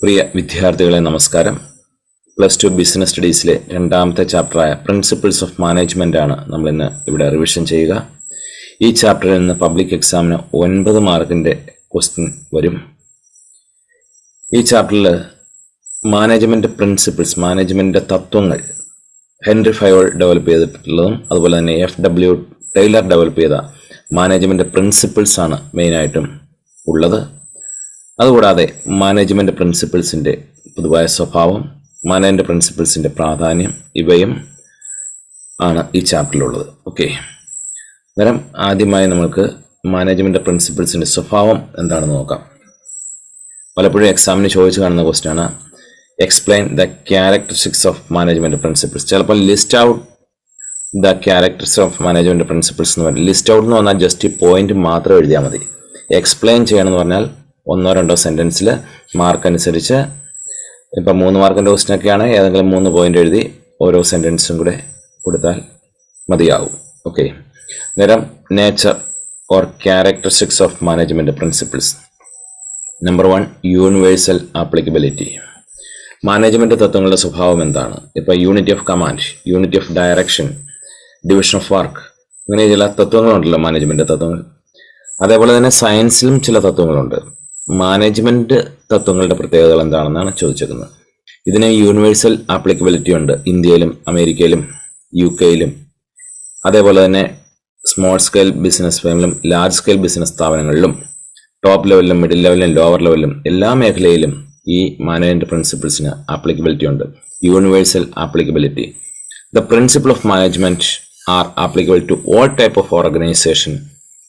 പ്രിയ വിദ്യാർത്ഥികളെ നമസ്കാരം. +2 ബിസിനസ് സ്റ്റഡീസിലെ രണ്ടാമത്തെ ചാപ്റ്ററായ പ്രിൻസിപ്പിൾസ് ഓഫ് മാനേജ്മെന്റ് ആണ് നമ്മൾ ഇന്ന് ഇവിടെ റിവിഷൻ ചെയ്യുക. ഈ ചാപ്റ്ററിൽ നിന്ന് പബ്ലിക് എക്സാമിന് 9 മാർക്കിന്റെ ക്വസ്റ്റ്യൻ വരും. ഈ ചാപ്റ്ററിൽ മാനേജ്മെന്റ് പ്രിൻസിപ്പിൾസ്, മാനേജ്മെന്റ് തത്വങ്ങൾ ഹെൻറി ഫയോൾ ഡെവലപ്പ് ചെയ്തിട്ടുള്ളതും അതുപോലെ തന്നെ FW ടൈലർ ഡെവലപ്പ് ചെയ്ത മാനേജ്മെന്റ് പ്രിൻസിപ്പിൾസ് ആണ് മെയിനായിട്ടും ഉള്ളത്. അതുകൂടാതെ മാനേജ്മെന്റ് പ്രിൻസിപ്പിൾസിന്റെ പൊതുവായ സ്വഭാവം, മാനേജ്മെന്റ് പ്രിൻസിപ്പിൾസിന്റെ പ്രാധാന്യം, ഇവയും ആണ് ഈ ചാപ്റ്ററിലുള്ളത്. ഓക്കെ, അന്നേരം ആദ്യമായി നമുക്ക് മാനേജ്മെന്റ് പ്രിൻസിപ്പിൾസിന്റെ സ്വഭാവം എന്താണെന്ന് നോക്കാം. പലപ്പോഴും എക്സാമിന് ചോദിച്ചു കാണുന്ന ക്വസ്റ്റ്യൻ ആണ് explain the characteristics of management principles. ചിലപ്പോൾ list out the characteristics of management principles എന്ന് പറയും. ലിസ്റ്റ് ഔട്ട് എന്ന് പറഞ്ഞാൽ ജസ്റ്റ് ഈ പോയിന്റ് മാത്രം എഴുതിയാൽ മതി. എക്സ്പ്ലെയിൻ ചെയ്യണമെന്ന് പറഞ്ഞാൽ 1-2 സെന്റൻസിൽ മാർക്ക് അനുസരിച്ച്, ഇപ്പം 3 മാർക്കിൻ്റെ ക്വസ്റ്റ്യനൊക്കെയാണ് ഏതെങ്കിലും 3 പോയിന്റ് എഴുതി ഓരോ സെന്റൻസും കൂടെ കൊടുത്താൽ മതിയാവും. ഓക്കെ, നേരം nature or characteristics of management principles. Number 1, universal applicability. Management തത്വങ്ങളുടെ സ്വഭാവം എന്താണ്? ഇപ്പം unity of command, unity of direction, division of work, ഇങ്ങനെ ചില തത്വങ്ങളുണ്ടല്ലോ മാനേജ്മെന്റ് തത്വങ്ങൾ. അതേപോലെ തന്നെ സയൻസിലും ചില തത്വങ്ങളുണ്ട്. മാനേജ്മെന്റ് തത്വങ്ങളുടെ പ്രത്യേകതകൾ എന്താണെന്നാണ് ചോദിച്ചിരിക്കുന്നത്. ഇതിന് യൂണിവേഴ്സൽ ആപ്ലിക്കബിലിറ്റി ഉണ്ട് ഇന്ത്യയിലും അമേരിക്കയിലും UK-യിലും. അതേപോലെ തന്നെ സ്മോൾ സ്കെയിൽ ബിസിനസ് ഫേമിലും ലാർജ് സ്കെയിൽ ബിസിനസ് സ്ഥാപനങ്ങളിലും ടോപ്പ് ലെവലിലും മിഡിൽ ലെവലിലും ലോവർ ലെവലിലും എല്ലാ മേഖലയിലും ഈ മാനേജ്മെന്റ് പ്രിൻസിപ്പിൾസിന് ആപ്ലിക്കബിലിറ്റി ഉണ്ട്. Universal applicability. The principle of management are applicable to all type of organisation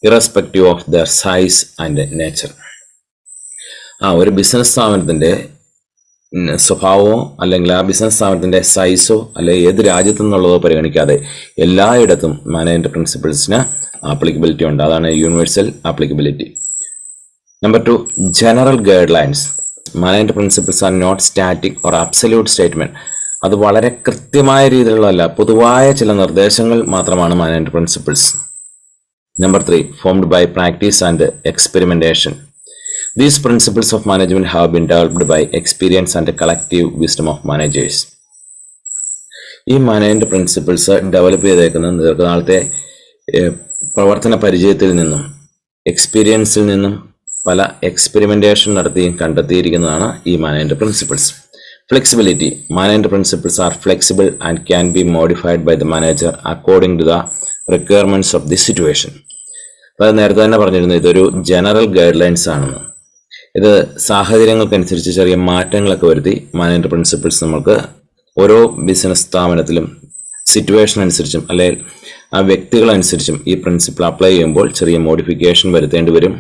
irrespective of their size and nature. ഒരു ബിസിനസ് സ്ഥാപനത്തിന്റെ സ്വഭാവമോ അല്ലെങ്കിൽ ആ ബിസിനസ് സ്ഥാപനത്തിന്റെ സൈസോ അല്ലെങ്കിൽ ഏത് രാജ്യത്തു നിന്നുള്ളതോ പരിഗണിക്കാതെ എല്ലായിടത്തും മാനേജ്മെന്റ് പ്രിൻസിപ്പിൾസിന് ആപ്ലിക്കബിലിറ്റി ഉണ്ട്. അതാണ് universal applicability. Number 2, general guidelines. Management principles are not static or absolute statement. അത് വളരെ കൃത്യമായ രീതിയിലുള്ളതല്ല, പൊതുവായ ചില നിർദ്ദേശങ്ങൾ മാത്രമാണ് management principles. Number 3, formed by practice and experimentation. These principles of management have been developed by experience and collective wisdom of managers. ഈ management principles develop ചെയ്തേക്കുന്ന ദീർഘനാളത്തെ പ്രവർത്തന പരിചയത്തിൽ നിന്നും എക്സ്പീരിയൻസിൽ നിന്നും പല എക്സ്പെരിമെന്റേഷൻ നടത്തിയും കണ്ടെത്തിയിരിക്കുന്നതാണ് ഈ management principles. Flexibility. Management principles are flexible and can be modified by the manager according to the requirements of the situation. അത് നേരത്തെ തന്നെ പറഞ്ഞിരുന്നു, ഇതൊരു ജനറൽ ഗൈഡ് ലൈൻസ് ആണെന്ന്. ഇത് സാഹചര്യങ്ങൾക്കനുസരിച്ച് ചെറിയ മാറ്റങ്ങളൊക്കെ വരുത്തി മാനേജ്മെന്റ് പ്രിൻസിപ്പിൾസ് നമുക്ക് ഓരോ ബിസിനസ് സ്ഥാപനത്തിലും സിറ്റുവേഷൻ അനുസരിച്ചും അല്ലെങ്കിൽ ആ വ്യക്തികളനുസരിച്ചും ഈ പ്രിൻസിപ്പിൾ അപ്ലൈ ചെയ്യുമ്പോൾ ചെറിയ മോഡിഫിക്കേഷൻ വരുത്തേണ്ടി വരും.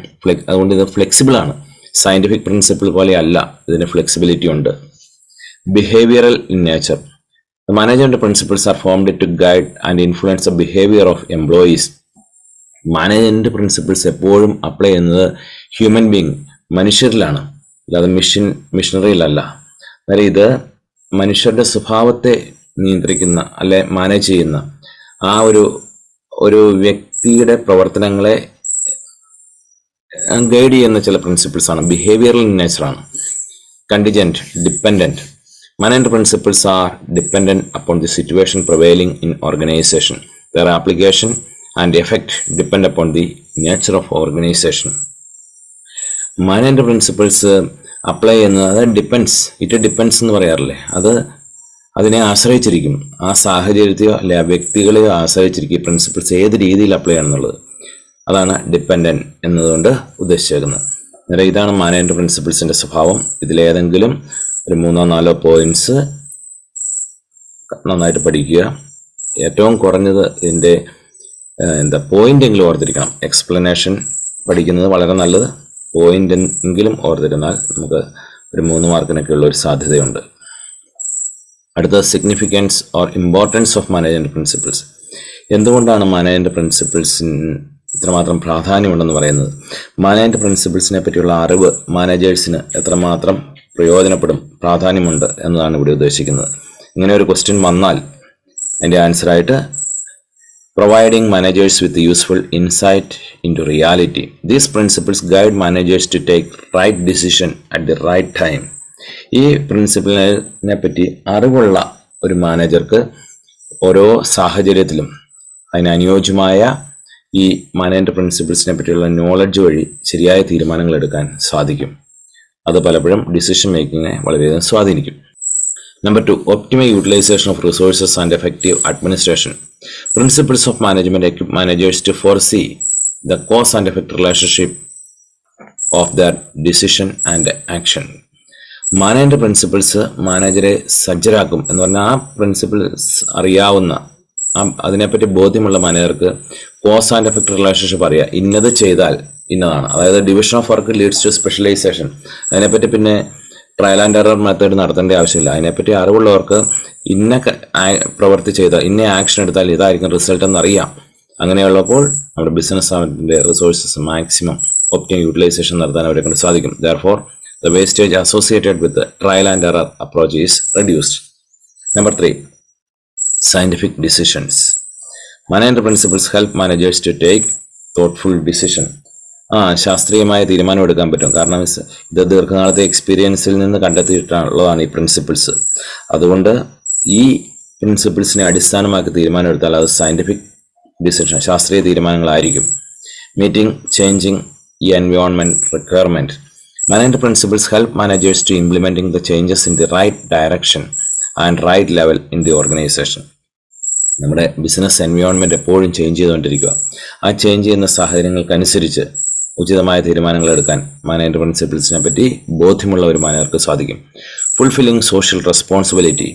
അതുകൊണ്ട് ഇത് ഫ്ലെക്സിബിൾ ആണ്. സയന്റിഫിക് പ്രിൻസിപ്പിൾ പോലെ അല്ല, ഇതിന് ഫ്ലെക്സിബിലിറ്റി ഉണ്ട്. Behavioural in nature. The management principles are formed to guide and influence the behavior of employees. Management principles എപ്പോഴും അപ്ലൈ ചെയ്യുന്നത് ഹ്യൂമൻ ബീങ്, മനുഷ്യരിലാണ്, അല്ലാതെ മിഷനറിയിലല്ല. അതായത് ഇത് മനുഷ്യരുടെ സ്വഭാവത്തെ നിയന്ത്രിക്കുന്ന അല്ലെ മാനേജ് ചെയ്യുന്ന ആ ഒരു വ്യക്തിയുടെ പ്രവർത്തനങ്ങളെ ഗൈഡ് ചെയ്യുന്ന ചില പ്രിൻസിപ്പിൾസ് ആണ്. ബിഹേവിയറൽ ഇൻ നേച്ചറാണ്. Contingent, dependent. Management principles are dependent upon the situation prevailing in organization. Their application and effect depend upon the nature of organization. Management principles apply ചെയ്യുന്നത് ഇറ്റ് ഡിപ്പെൻസ് എന്ന് പറയാറില്ലേ, അതിനെ ആശ്രയിച്ചിരിക്കും. ആ സാഹചര്യത്തെയോ അല്ലെ ആ വ്യക്തികളെയോ ആശ്രയിച്ചിരിക്കും പ്രിൻസിപ്പിൾസ് ഏത് രീതിയിൽ അപ്ലൈ ചെയ്യണം എന്നുള്ളത്. അതാണ് ഡിപ്പെൻഡന്റ് എന്നതുകൊണ്ട് ഉദ്ദേശിച്ചേക്കുന്നത്. അന്നേരം ഇതാണ് മാനേജ്മെന്റ് പ്രിൻസിപ്പിൾസിന്റെ സ്വഭാവം. ഇതിലേതെങ്കിലും ഒരു 3-4 പോയിന്റ്സ് നന്നായിട്ട് പഠിക്കുക. ഏറ്റവും കുറഞ്ഞത് ഇതിൻ്റെ പോയിന്റ് എങ്കിലും ഓർത്തിരിക്കണം. എക്സ്പ്ലനേഷൻ പഠിക്കുന്നത് വളരെ നല്ലത്. പോയിന്റ് എങ്കിലും ഓർത്തിരുന്നാൽ നമുക്ക് ഒരു 3 മാർക്കിനൊക്കെ ഉള്ള ഒരു സാധ്യതയുണ്ട്. അടുത്ത significance or importance of management principles. എന്തുകൊണ്ടാണ് മാനേജ്മെന്റ് പ്രിൻസിപ്പിൾസിന് ഇത്രമാത്രം പ്രാധാന്യമുണ്ടെന്ന് പറയുന്നത്? മാനേജ്മെന്റ് പ്രിൻസിപ്പിൾസിനെ പറ്റിയുള്ള അറിവ് മാനേജേഴ്സിന് എത്രമാത്രം പ്രയോജനപ്പെടും, പ്രാധാന്യമുണ്ട് എന്നതാണ് ഇവിടെ ഉദ്ദേശിക്കുന്നത്. ഇങ്ങനെ ഒരു ക്വസ്റ്റ്യൻ വന്നാൽ അതിൻ്റെ ആൻസറായിട്ട് providing managers with useful insight into reality. These principles guide managers to take right decision at the right time ഈ പ്രിൻസിപ്പിളിനെ പറ്റി അറിവുള്ള ഒരു മാനേജർക്ക് ഓരോ സാഹചര്യത്തിലും അതിനനുയോജ്യമായ ഈ മാനേജ്മെന്റ് പ്രിൻസിപ്പിൾസിനെ പറ്റിയുള്ള നോളജ് വഴി ശരിയായ തീരുമാനങ്ങൾ എടുക്കാൻ സാധിക്കും. അത് പലപ്പോഴും ഡിസിഷൻ മേക്കിങ്ങിനെ വളരെയധികം സ്വാധീനിക്കും. Number 2, optimal utilization of resources and effective administration. Principles of management equip managers to foresee the cause and effect relationship of their decision and action. Management principles മാനേജറെ സജ്ജരാക്കും എന്ന് പറഞ്ഞാൽ ആ പ്രിൻസിപ്പിൾസ് അറിയാവുന്ന അതിനെപ്പറ്റി ബോധ്യമുള്ള മാനേജർക്ക് കോസ് ആൻഡ് എഫക്ട് റിലേഷൻഷിപ്പ് അറിയാം. ഇന്നത് ചെയ്താൽ ഇന്നതാണ്. അതായത് division of work leads to specialisation. അതിനെപ്പറ്റി പിന്നെ ട്രയൽ ആൻഡ് എറർ മെത്തേഡ് നടത്തേണ്ട ആവശ്യമില്ല. അതിനെപ്പറ്റി അറിവുള്ളവർക്ക് ഇന്ന പ്രവൃത്തി ചെയ്താൽ ഇന്ന ആക്ഷൻ എടുത്താൽ ഇതായിരിക്കും റിസൾട്ട് എന്നറിയാം. അങ്ങനെയുള്ളപ്പോൾ നമ്മുടെ ബിസിനസ് സ്ഥാപനത്തിന്റെ റിസോഴ്സസ് മാക്സിമം ഒപ്റ്റിമൽ യൂട്ടിലൈസേഷൻ നടത്താൻ അവരെ കൊണ്ട് സാധിക്കും. Therefore, the wastage associated with the trial and error approach is reduced. Number 3, scientific decisions. Management principles help managers to take thoughtful decision. ശാസ്ത്രീയമായ തീരുമാനം എടുക്കാൻ പറ്റും. കാരണം ഇത് ദീർഘകാലത്തെ എക്സ്പീരിയൻസിൽ നിന്ന് കണ്ടെത്തിയിട്ടുള്ളതാണ് ഈ പ്രിൻസിപ്പിൾസ്. അതുകൊണ്ട് ഈ പ്രിൻസിപ്പിൾസിനെ അടിസ്ഥാനമാക്കി തീരുമാനം എടുത്താൽ അത് സയന്റിഫിക് ഡിസിഷൻ, ശാസ്ത്രീയ തീരുമാനങ്ങളായിരിക്കും. മീറ്റിംഗ് ചേഞ്ചിങ് ഈ environment requirement. Management principles help managers to implementing the changes in the right direction and right level in the organization. നമ്മുടെ ബിസിനസ് എൻവയോൺമെന്റ് എപ്പോഴും ചേഞ്ച് ചെയ്തുകൊണ്ടിരിക്കുക. ആ ചേഞ്ച് ചെയ്യുന്ന സാഹചര്യങ്ങൾക്കനുസരിച്ച് ഉചിതമായ തീരുമാനങ്ങൾ എടുക്കാൻ മാനേജ്മെന്റ് പ്രിൻസിപ്പിൾസിനെ പറ്റി ബോധ്യമുള്ള ഒരു മാനേജർക്ക് സാധിക്കും. Fulfilling social responsibility.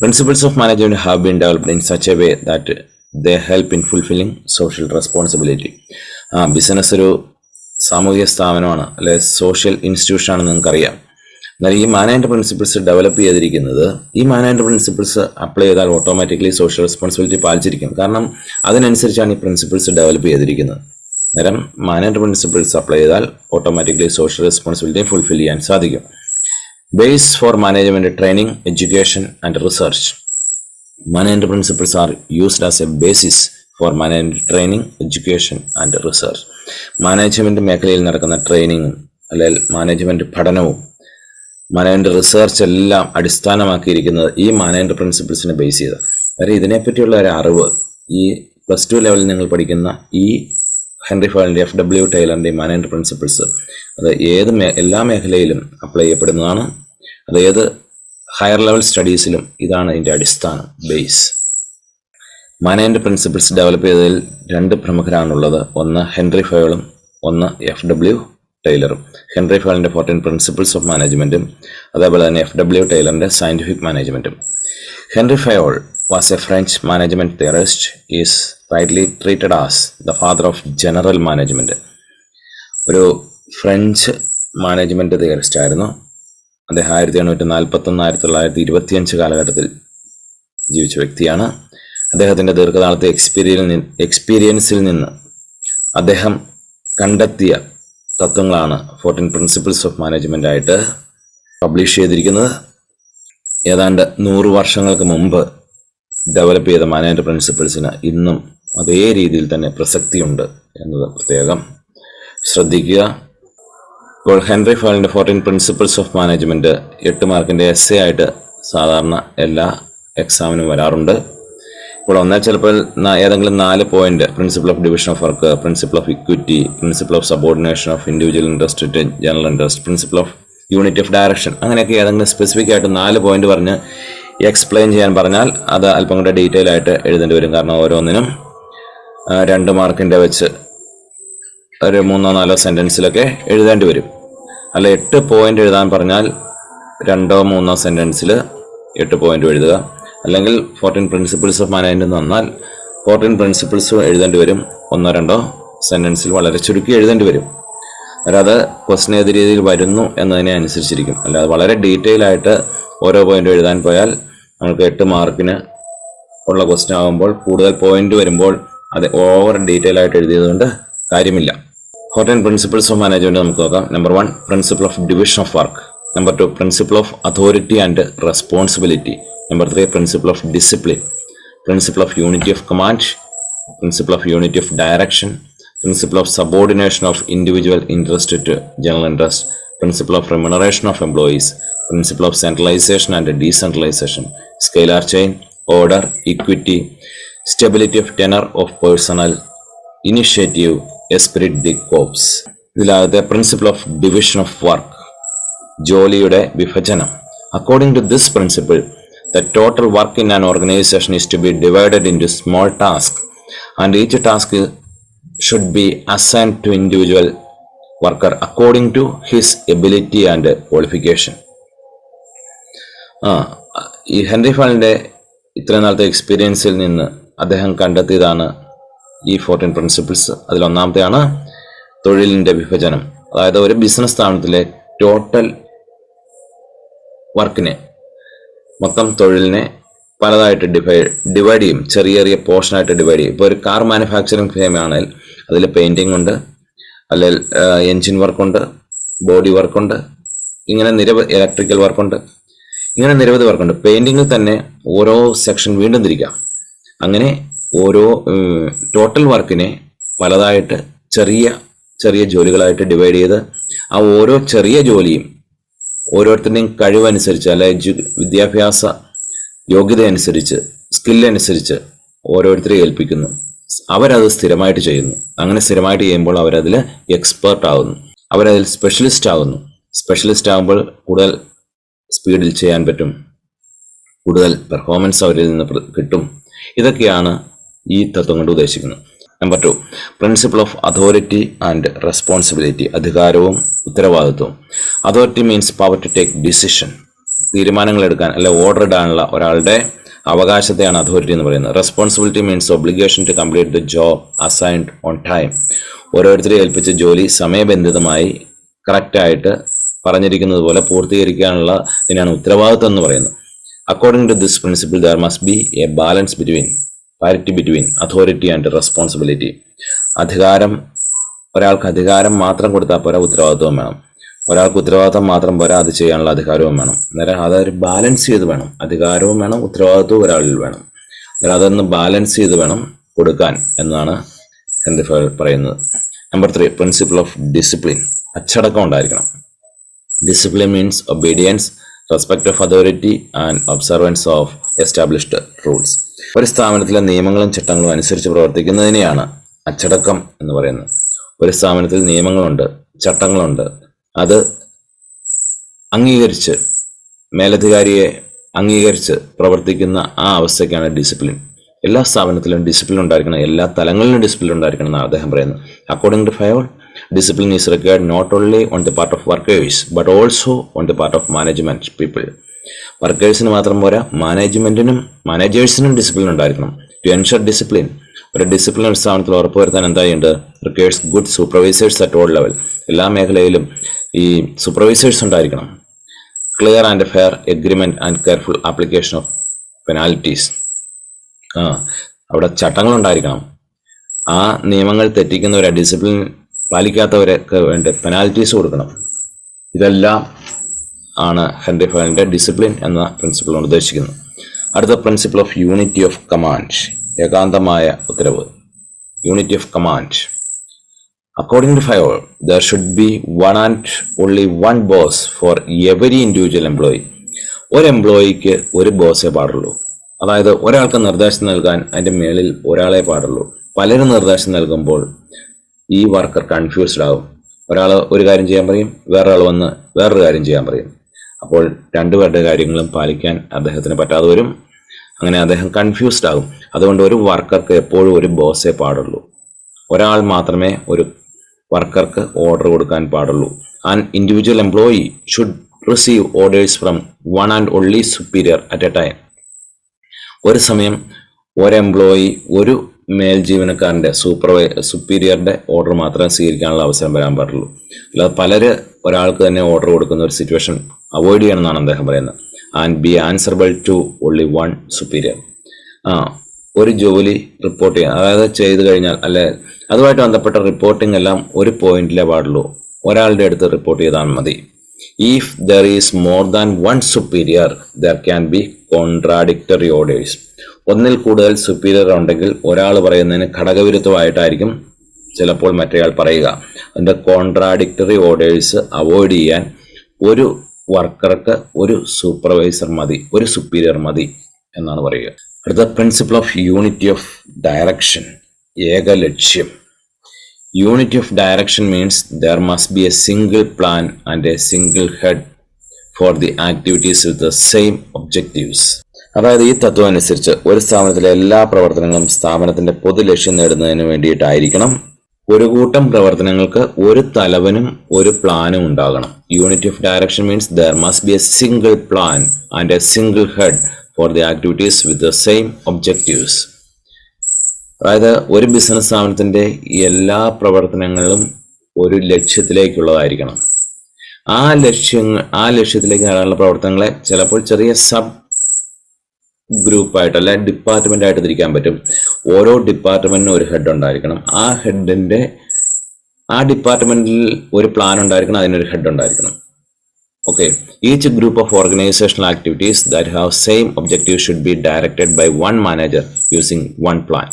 Principles of management have been developed in such a way that they help in fulfilling social responsibility. Business ഒരു സാമൂഹിക സ്ഥാപനമാണ്, അല്ലെ സോഷ്യൽ ഇൻസ്റ്റിറ്റ്യൂഷൻ ആണെന്ന് നിങ്ങൾക്കറിയാം. എന്നാൽ ഈ മാനേജ്മെന്റ് പ്രിൻസിപ്പിൾസ് ഡെവലപ്പ് ചെയ്തിരിക്കുന്നത് ഈ മാനേജ്മെന്റ് പ്രിൻസിപ്പിൾസ് അപ്ലൈ ചെയ്താൽ ഓട്ടോമാറ്റിക്കലി സോഷ്യൽ റെസ്പോൺസിബിലിറ്റി പാലിച്ചിരിക്കും. കാരണം അതിനനുസരിച്ചാണ് ഈ പ്രിൻസിപ്പിൾസ് ഡെവലപ്പ് ചെയ്തിരിക്കുന്നത്. നേരം മാനേജ്മെന്റ് പ്രിൻസിപ്പിൾസ് അപ്ലൈ ചെയ്താൽ ഓട്ടോമാറ്റിക്കലി സോഷ്യൽ റെസ്പോൺസിബിലിറ്റി ഫുൾഫിൽ ചെയ്യാൻ സാധിക്കും. Base for management training, education and research. Management principles are used as A basis for management training, education and research. Management മേഖലയിൽ നടക്കുന്ന ട്രെയിനിങ്ങും അല്ലെങ്കിൽ മാനേജ്മെന്റ് പഠനവും മാനേജ്മെന്റ് റിസർച്ച് എല്ലാം അടിസ്ഥാനമാക്കിയിരിക്കുന്നത് ഈ മാനേജ്മെന്റ് പ്രിൻസിപ്പിൾസിനെ ബേസ് ചെയ്ത്. അതായത് ഇതിനെപ്പറ്റിയുള്ള ഒരു അറിവ് ഈ +2 ലെവലിൽ നിങ്ങൾ പഠിക്കുന്ന ഈ ഹെൻറി ഫയലിന്റെ FW ടൈലറിന്റെ മാനേജ്മെന്റ് പ്രിൻസിപ്പിൾസ് അത് എല്ലാ മേഖലയിലും അപ്ലൈ ചെയ്യപ്പെടുന്നതാണ്. അത് ഏത് ഹയർ ലെവൽ സ്റ്റഡീസിലും ഇതാണ് ഇതിന്റെ അടിസ്ഥാനം, ബേസ്. മാനേജ്മെന്റ് പ്രിൻസിപ്പിൾസ് ഡെവലപ്പ് ചെയ്തതിൽ 2 പ്രമുഖരാണുള്ളത്. ഒന്ന് ഹെൻറി ഫയോളും ഒന്ന് FW ടൈലറും. ഹെൻറി ഫയോളിന്റെ 14 പ്രിൻസിപ്പിൾസ് ഓഫ് മാനേജ്മെന്റും അതേപോലെ തന്നെ FW ടൈലറിന്റെ സയന്റിഫിക് മാനേജ്മെന്റും. Henry Fayol was A French management theorist, is rightly treated as the father of general management. ഒരു ഫ്രഞ്ച് മാനേജ്മെന്റ് തിയറിസ്റ്റ് ആയിരുന്നു. അദ്ദേഹം 1841-1925 കാലഘട്ടത്തിൽ ജീവിച്ച വ്യക്തിയാണ്. അദ്ദേഹത്തിന്റെ ദീർഘകാലത്തെ എക്സ്പീരിയൻസിൽ നിന്ന് അദ്ദേഹം കണ്ടെത്തിയ തത്വങ്ങളാണ് 14 പ്രിൻസിപ്പിൾസ് ഓഫ് മാനേജ്മെന്റ് ആയിട്ട് പബ്ലിഷ് ചെയ്തിരിക്കുന്നത്. ഏതാണ്ട് 100 വർഷങ്ങൾക്ക് മുമ്പ് ഡെവലപ്പ് ചെയ്ത മാനേജ്മെന്റ് പ്രിൻസിപ്പിൾസിന് ഇന്നും അതേ രീതിയിൽ തന്നെ പ്രസക്തിയുണ്ട് എന്നത് പ്രത്യേകം ശ്രദ്ധിക്കുക. ഇപ്പോൾ ഹെൻറി ഫയോളിന്റെ 14 പ്രിൻസിപ്പിൾസ് ഓഫ് മാനേജ്മെന്റ് 8 മാർക്കിന്റെ എസ്സേ ആയിട്ട് സാധാരണ എല്ലാ എക്സാമിനും വരാറുണ്ട്. ഇപ്പോൾ ഒന്നാൽ ചിലപ്പോൾ ഏതെങ്കിലും 4 point, principle of division of work, principle of equity, principle of subordination of individual interest to general interest, principle of unity of direction, അങ്ങനെയൊക്കെ ഏതെങ്കിലും സ്പെസിഫിക് ആയിട്ട് 4 പോയിന്റ് പറഞ്ഞ് എക്സ്പ്ലെയിൻ ചെയ്യാൻ പറഞ്ഞാൽ അത് അല്പം കൂടെ ഡീറ്റെയിൽ ആയിട്ട് എഴുതേണ്ടി വരും. കാരണം ഓരോന്നിനും 2 മാർക്കിന്റെ വെച്ച് ഒരു 3-4 സെന്റൻസിലൊക്കെ എഴുതേണ്ടി വരും. അല്ല 8 പോയിന്റ് എഴുതാൻ പറഞ്ഞാൽ 2-3 സെന്റൻസിൽ 8 പോയിന്റ് എഴുതുക. അല്ലെങ്കിൽ 14 പ്രിൻസിപ്പിൾസ് ഓഫ് മാനേജ്മെന്റ് വന്നാൽ 14 പ്രിൻസിപ്പിൾസും എഴുതേണ്ടി വരും. 1-2 സെന്റൻസിൽ വളരെ ചുരുക്കി എഴുതേണ്ടി വരും. അല്ലാതെ ക്വസ്റ്റൻ ഏത് രീതിയിൽ വരുന്നു എന്നതിനെ അനുസരിച്ചിരിക്കും. അല്ലാതെ വളരെ ഡീറ്റെയിൽ ആയിട്ട് ഓരോ പോയിന്റ് എഴുതാൻ പോയാൽ നമുക്ക് 8 മാർക്കിന് ഉള്ള ക്വസ്റ്റൻ ആകുമ്പോൾ കൂടുതൽ പോയിന്റ് വരുമ്പോൾ അത് ഓവർ ഡീറ്റെയിൽ ആയിട്ട് എഴുതിയതുകൊണ്ട് കാര്യമില്ല. 14 പ്രിൻസിപ്പിൾസ് ഓഫ് മാനേജ്മെന്റ് നമുക്ക് നോക്കാം. Number 1, principle of division of work. Number 2, principle of authority and responsibility. Number 3, principle of discipline, principle of unity of command, principle of unity of direction, principle of subordination of individual interest to general interest, principle of remuneration of employees, principle of centralization and decentralization, scalar chain, order, equity, stability of tenure of personnel, initiative, esprit de corps. ഇതിലാകത്തെ principle of division of work, ജോലിയുടെ വിഭജനം. According to this principle, the total work in an organization is to be divided into small tasks, and each task should be assigned to individual worker according to his ability and qualification. ഈ Henry ഫാളിൻ്റെ ഇത്രയും നാളത്തെ എക്സ്പീരിയൻസിൽ നിന്ന് അദ്ദേഹം കണ്ടെത്തിയതാണ് ഈ 14 principles. അതിലൊന്നാമത്തെയാണ് തൊഴിലിൻ്റെ വിഭജനം. അതായത് ഒരു business സ്ഥാപനത്തിലെ ടോട്ടൽ വർക്കിനെ, മൊത്തം തൊഴിലിനെ പലതായിട്ട് ഡിവൈഡ് ചെയ്യും. ചെറിയ ചെറിയ പോർഷനായിട്ട് ഡിവൈഡ് ചെയ്യും. ഇപ്പോൾ ഒരു കാർ മാനുഫാക്ചറിങ് ഫേം ആണെങ്കിൽ അതിൽ പെയിൻറ്റിംഗ് ഉണ്ട്, അല്ലെങ്കിൽ എൻജിൻ വർക്കുണ്ട്, ബോഡി വർക്കുണ്ട്, ഇങ്ങനെ ഇലക്ട്രിക്കൽ വർക്കുണ്ട്, ഇങ്ങനെ നിരവധി വർക്കുണ്ട്. പെയിൻറ്റിങ്ങിൽ തന്നെ ഓരോ സെക്ഷൻ വീണ്ടും തിരിക്കാം. അങ്ങനെ ഓരോ ടോട്ടൽ വർക്കിനെ പലതായിട്ട് ചെറിയ ചെറിയ ജോലികളായിട്ട് ഡിവൈഡ് ചെയ്ത് ആ ഓരോ ചെറിയ ജോലിയും ഓരോരുത്തരുടെയും കഴിവനുസരിച്ച്, അല്ലെ വിദ്യാഭ്യാസ യോഗ്യത അനുസരിച്ച്, സ്കില്ലനുസരിച്ച് ഓരോരുത്തരെ ഏൽപ്പിക്കുന്നു. അവരത് സ്ഥിരമായിട്ട് ചെയ്യുന്നു. അങ്ങനെ സ്ഥിരമായിട്ട് ചെയ്യുമ്പോൾ അവരതിൽ എക്സ്പേർട്ട് ആകുന്നു, അവരതിൽ സ്പെഷ്യലിസ്റ്റ് ആകുന്നു. സ്പെഷ്യലിസ്റ്റ് ആകുമ്പോൾ കൂടുതൽ സ്പീഡിൽ ചെയ്യാൻ പറ്റും, കൂടുതൽ പെർഫോമൻസ് അവരിൽ നിന്ന് കിട്ടും. ഇതൊക്കെയാണ് ഈ തത്വം കൊണ്ട് ഉദ്ദേശിക്കുന്നത്. Number 2, principle of authority and responsibility, അധികാരവും ഉത്തരവാദിത്വവും. Authority means power to take decision, തീരുമാനങ്ങൾ എടുക്കാൻ അല്ലെ ഓർഡർ ഇടാനുള്ള ഒരാളുടെ അവകാശത്തെയാണ് അതോറിറ്റി എന്ന് പറയുന്നത്. Responsibility means obligation to complete the job assigned on time, ഓരോരുത്തരെ ഏൽപ്പിച്ച ജോലി സമയബന്ധിതമായി കറക്റ്റായിട്ട് പറഞ്ഞിരിക്കുന്നത് പോലെ പൂർത്തീകരിക്കാനുള്ള ഇതിനാണ് ഉത്തരവാദിത്വം എന്ന് പറയുന്നത്. According to this principle there must be a balance parity between authority and responsibility. ഒരാൾക്ക് അധികാരം മാത്രം കൊടുത്താൽ പോരാ, ഉത്തരവാദിത്വം വേണം. ഒരാൾക്ക് ഉത്തരവാദിത്വം മാത്രം പോരാ, അത് ചെയ്യാനുള്ള അധികാരവും വേണം. അന്നേരം അതൊരു ബാലൻസ് ചെയ്ത് വേണം. അധികാരവും വേണം, ഉത്തരവാദിത്വവും ഒരാളിൽ വേണം. അന്നേരം അതൊന്ന് ബാലൻസ് ചെയ്ത് വേണം കൊടുക്കാൻ എന്നാണ് ഹെൻറി ഫാൾ പറയുന്നത്. നമ്പർ 3, പ്രിൻസിപ്പിൾ ഓഫ് ഡിസിപ്ലിൻ, അച്ചടക്കം ഉണ്ടായിരിക്കണം. Discipline means obedience, respect of authority and observance of established rules. ഒരു സ്ഥാപനത്തിലെ നിയമങ്ങളും ചട്ടങ്ങളും അനുസരിച്ച് പ്രവർത്തിക്കുന്നതിനെയാണ് അച്ചടക്കം എന്ന് പറയുന്നത്. ഒരു സ്ഥാപനത്തിൽ നിയമങ്ങളുണ്ട്, ചട്ടങ്ങളുണ്ട്, അത് അംഗീകരിച്ച്, മേലധികാരിയെ അംഗീകരിച്ച് പ്രവർത്തിക്കുന്ന ആ അവസ്ഥയ്ക്കാണ് ഡിസിപ്ലിൻ. എല്ലാ സ്ഥാപനത്തിലും ഡിസിപ്ലിൻ ഉണ്ടായിരിക്കണം, എല്ലാ തലങ്ങളിലും ഡിസിപ്ലിൻ ഉണ്ടായിരിക്കണം എന്നാണ് അദ്ദേഹം പറയുന്നത്. According to Fayol, discipline is required not only on the part of workers but also on the part of management people. വർക്കേഴ്സിന് മാത്രം പോരാ, മാനേജേഴ്സിനും ഡിസിപ്ലിൻ ഉണ്ടായിരിക്കണം. ടു എൻഷുർ ഡിസിപ്ലിൻ, ഒരു ഡിസിപ്ലിൻ സ്ഥാപനത്തിൽ ഉറപ്പുവരുത്താൻ എന്താ ചെയ്യേണ്ടത്? Requires good supervisors at all level, എല്ലാ മേഖലയിലും ഈ സൂപ്പർവൈസേഴ്സ് ഉണ്ടായിരിക്കണം. Clear and fair agreement and careful application of penalties, അവിടെ ചട്ടങ്ങളുണ്ടായിരിക്കണം. ആ നിയമങ്ങൾ തെറ്റിക്കുന്നവരെ, ഡിസിപ്ലിൻ പാലിക്കാത്തവരൊക്കെ വേണ്ടി പെനാൽറ്റീസ് കൊടുക്കണം. ഇതെല്ലാം ആണ് ഹെൻറി ഫാളിൻ്റെ ഡിസിപ്ലിൻ എന്ന പ്രിൻസിപ്പിൾ കൊണ്ട് ഉദ്ദേശിക്കുന്നത്. അടുത്ത principle of unity of command, ഏകാന്തമായ ഉത്തരവ്, unity of command. According to Fayol, there should be one and only one boss for every individual employee. ഒരു എംപ്ലോയിക്ക് ഒരു ബോസേ പാടുള്ളൂ. അതായത് ഒരാൾക്ക് നിർദ്ദേശം നൽകാൻ അതിൻ്റെ മേളിൽ ഒരാളെ പാടുള്ളൂ. പലരും നിർദ്ദേശം നൽകുമ്പോൾ ഈ വർക്കർ കൺഫ്യൂസ്ഡ് ആകും. ഒരാൾ ഒരു കാര്യം ചെയ്യാൻ പറയും, വേറൊരാൾ വന്ന് വേറൊരു കാര്യം ചെയ്യാൻ പറയും. അപ്പോൾ രണ്ടുപേരുടെ കാര്യങ്ങളും പാലിക്കാൻ അദ്ദേഹത്തിന് പറ്റാതെ വരും. അങ്ങനെ അദ്ദേഹം കൺഫ്യൂസ്ഡ് ആകും. അതുകൊണ്ട് ഒരു വർക്കർക്ക് എപ്പോഴും ഒരു ബോസേ പാടുള്ളൂ. ഒരാൾ മാത്രമേ ഒരു വർക്കർക്ക് ഓർഡർ കൊടുക്കാൻ പാടുള്ളൂ. An individual employee should receive orders from one and only superior at A time. ഒരു സമയം ഒരു എംപ്ലോയി ഒരു മേൽ ജീവനക്കാരൻ്റെ സുപ്പീരിയറുടെ ഓർഡർ മാത്രമേ സ്വീകരിക്കാനുള്ള അവസരം വരാൻ പാടുള്ളൂ. അല്ലാതെ ഒരാൾക്ക് തന്നെ ഓർഡർ കൊടുക്കുന്ന ഒരു സിറ്റുവേഷൻ അവോയ്ഡ് ചെയ്യണമെന്നാണ് അദ്ദേഹം പറയുന്നത്. And be answerable to only one superior. ഒരു ജോലി റിപ്പോർട്ട് ചെയ്യാൻ, അതായത് ചെയ്തു കഴിഞ്ഞാൽ അല്ലെ അതുമായിട്ട് ബന്ധപ്പെട്ട റിപ്പോർട്ടിംഗ് എല്ലാം ഒരു പോയിന്റിലേ പാടുള്ളൂ. ഒരാളുടെ അടുത്ത് റിപ്പോർട്ട് ചെയ്താൽ മതി. If there is more than one superior there can be contradictory orders. ഒന്നിൽ കൂടുതൽ സുപ്പീരിയർ ഉണ്ടെങ്കിൽ ഒരാൾ പറയുന്നതിന് ഘടകവിരുദ്ധമായിട്ടായിരിക്കും ചിലപ്പോൾ മറ്റേയാൾ പറയുക. അതിൻ്റെ കോൺട്രാഡിക്ടറി ഓർഡേഴ്സ് അവോയ്ഡ് ചെയ്യാൻ ഒരു വർക്കർക്ക് ഒരു സൂപ്പർവൈസർ മതി, ഒരു സുപ്പീരിയർ മതി എന്നാണ് പറയുക. അടുത്ത principle of unity of direction, ഏക ലക്ഷ്യം. Unity of direction means there must be A single plan and A single head for the activities with the same objectives. അതായത് ഈ തത്വം അനുസരിച്ച് ഒരു സ്ഥാപനത്തിലെ എല്ലാ പ്രവർത്തനങ്ങളും സ്ഥാപനത്തിന്റെ പൊതു ലക്ഷ്യം നേടുന്നതിന് വേണ്ടിയിട്ടായിരിക്കണം. ഒരു കൂട്ടം പ്രവർത്തനങ്ങൾക്ക് ഒരു തലവനും ഒരു പ്ലാനും ഉണ്ടാകണം. Unity of direction means there must be A single plan and A single head for the activities with the same objectives. അതായത് ഒരു ബിസിനസ് സ്ഥാപനത്തിന്റെ എല്ലാ പ്രവർത്തനങ്ങളും ഒരു ലക്ഷ്യത്തിലേക്കുള്ളതായിരിക്കണം. ആ ലക്ഷ്യത്തിലേക്ക് നേടാനുള്ള പ്രവർത്തനങ്ങളെ ചിലപ്പോൾ ചെറിയ സബ് ഗ്രൂപ്പായിട്ട് അല്ലെ ഡിപ്പാർട്ട്മെന്റ് ആയിട്ട് തിരിക്കാൻ പറ്റും. ഓരോ ഡിപ്പാർട്ട്മെന്റിനും ഒരു ഹെഡ് ഉണ്ടായിരിക്കണം. ആ ഡിപ്പാർട്ട്മെന്റിൽ ഒരു പ്ലാൻ ഉണ്ടായിരിക്കണം, അതിനൊരു ഹെഡ് ഉണ്ടായിരിക്കണം. Okay, each group of organisational activities that have same objective should be directed by one manager using one plan.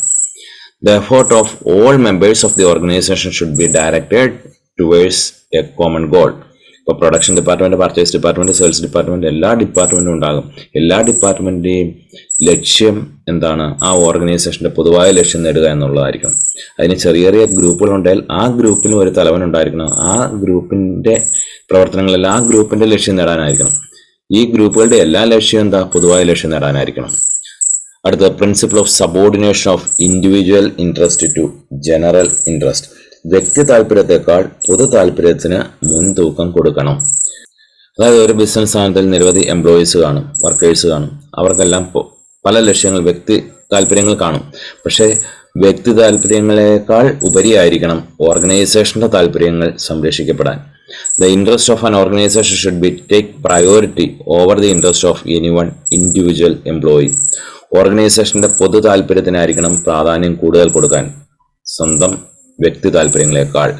The effort of all members of the organization should be directed towards a common goal. ഇപ്പോൾ production department, purchase department, sales department, എല്ലാ ഡിപ്പാർട്ട്മെന്റും ഉണ്ടാകും. എല്ലാ ഡിപ്പാർട്ട്മെന്റിന്റെയും ലക്ഷ്യം എന്താണ്? ആ ഓർഗനൈസേഷന്റെ പൊതുവായ ലക്ഷ്യം നേടുക എന്നുള്ളതായിരിക്കണം. അതിന് ചെറിയ ചെറിയ ഗ്രൂപ്പുകളുണ്ടെങ്കിൽ ആ ഗ്രൂപ്പിന് ഒരു തലവൻ ഉണ്ടായിരിക്കണം. ആ ഗ്രൂപ്പിന്റെ പ്രവർത്തനങ്ങളെല്ലാം ആ ഗ്രൂപ്പിന്റെ ലക്ഷ്യം നേടാനായിരിക്കണം. ഈ ഗ്രൂപ്പുകളുടെ എല്ലാ ലക്ഷ്യം എന്താ? പൊതുവായ ലക്ഷ്യം നേടാനായിരിക്കണം. അടുത്ത principle of subordination of individual interest to general interest. വ്യക്തി താല്പര്യത്തെക്കാൾ പൊതു താല്പര്യത്തിന് മുൻതൂക്കം കൊടുക്കണം. അതായത് ഒരു ബിസിനസ് സ്ഥാപനത്തിൽ നിരവധി എംപ്ലോയീസ് കാണും, വർക്കേഴ്സ് കാണും. അവർക്കെല്ലാം പല ലക്ഷ്യങ്ങൾ, വ്യക്തി താല്പര്യങ്ങൾ കാണും. പക്ഷേ വ്യക്തി താല്പര്യങ്ങളെക്കാൾ ഉപരിയായിരിക്കണം ഓർഗനൈസേഷന്റെ താല്പര്യങ്ങൾ സംരക്ഷിക്കപ്പെടാൻ. The interest of an organization should be take priority over the interest of any one individual employee. ഓർഗനൈസേഷന്റെ പൊതു താല്പര്യത്തിനായിരിക്കണം പ്രാധാന്യം കൂടുതൽ കൊടുക്കാൻ, സ്വന്തം വ്യക്തി താല്പര്യങ്ങളെക്കാൾ.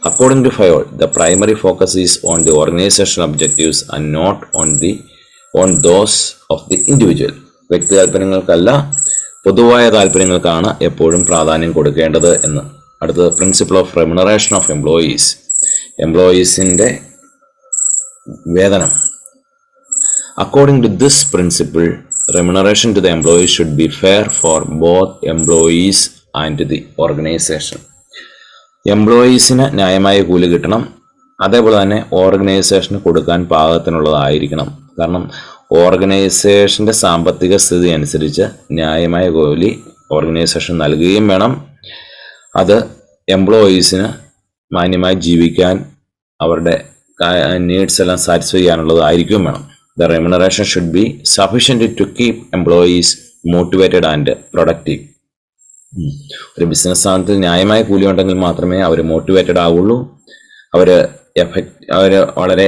According to Fayol, the primary focus is on the organizational objectives and not on those of the individual. വ്യക്തി താല്പര്യങ്ങൾക്കല്ല, പൊതുവായ താല്പര്യങ്ങൾക്കാണ് എപ്പോഴും പ്രാധാന്യം കൊടുക്കേണ്ടത് എന്ന്. അടുത്തത് principle of remuneration of employees. എംപ്ലോയീസിന്റെ വേതനം. According to this principle, remuneration to the employees should be fair for both employees and the organization. എംപ്ലോയീസിന് ന്യായമായ കൂലി കിട്ടണം, അതേപോലെ തന്നെ ഓർഗനൈസേഷന് കൊടുക്കാൻ പാകത്തിനുള്ളതായിരിക്കണം. കാരണം ഓർഗനൈസേഷന്റെ സാമ്പത്തിക സ്ഥിതി അനുസരിച്ച് ന്യായമായ കൂലി ഓർഗനൈസേഷൻ നൽകുകയും വേണം. അത് എംപ്ലോയീസിന് മാന്യമായി ജീവിക്കാൻ, അവരുടെ നീഡ്സ് എല്ലാം സാറ്റിസ്ഫൈ ചെയ്യാനുള്ളതായിരിക്കും വേണം. The remuneration should be sufficient to keep employees motivated and productive. ഒരു ബിസിനസ് സ്ഥാപനത്തിൽ ന്യായമായ കൂലി ഉണ്ടെങ്കിൽ മാത്രമേ അവർ മോട്ടിവേറ്റഡ് ആവുള്ളൂ, അവർ വളരെ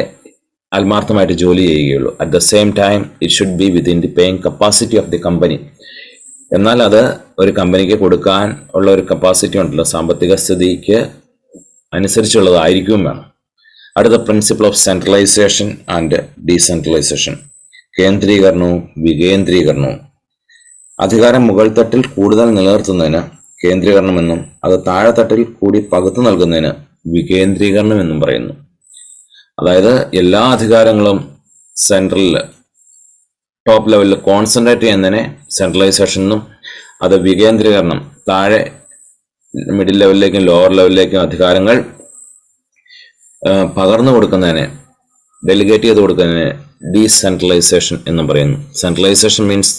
ആത്മാർത്ഥമായിട്ട് ജോലി ചെയ്യുകയുള്ളൂ. At the same time it should be within the paying capacity of the company. എന്നാൽ അത് ഒരു കമ്പനിക്ക് കൊടുക്കാൻ ഉള്ള ഒരു കപ്പാസിറ്റി ഉണ്ടല്ലോ, സാമ്പത്തിക സ്ഥിതിക്ക് അനുസരിച്ചുള്ളതായിരിക്കും വേണം. അടുത്ത principle of centralisation and decentralisation. കേന്ദ്രീകരണവും വികേന്ദ്രീകരണവും. അധികാരം മുകൾ തട്ടിൽ കൂടുതൽ നിലനിർത്തുന്നതിന് കേന്ദ്രീകരണമെന്നും അത് താഴെത്തട്ടിൽ കൂടി പകുത്തു നൽകുന്നതിന് വികേന്ദ്രീകരണം എന്നും പറയുന്നു. അതായത് എല്ലാ അധികാരങ്ങളും സെൻട്രലിൽ ടോപ്പ് ലെവലിൽ കോൺസെൻട്രേറ്റ് ചെയ്യുന്നതിനെ സെൻട്രലൈസേഷൻ എന്നും, അത് വികേന്ദ്രീകരണം താഴെ മിഡിൽ ലെവലിലേക്കും ലോവർ ലെവലിലേക്കും അധികാരങ്ങൾ പകർന്നു കൊടുക്കുന്നതിനെ, ഡെലിഗേറ്റ് ചെയ്ത് കൊടുക്കുന്നതിനെ ഡീസെൻട്രലൈസേഷൻ എന്നും പറയുന്നു. Centralisation means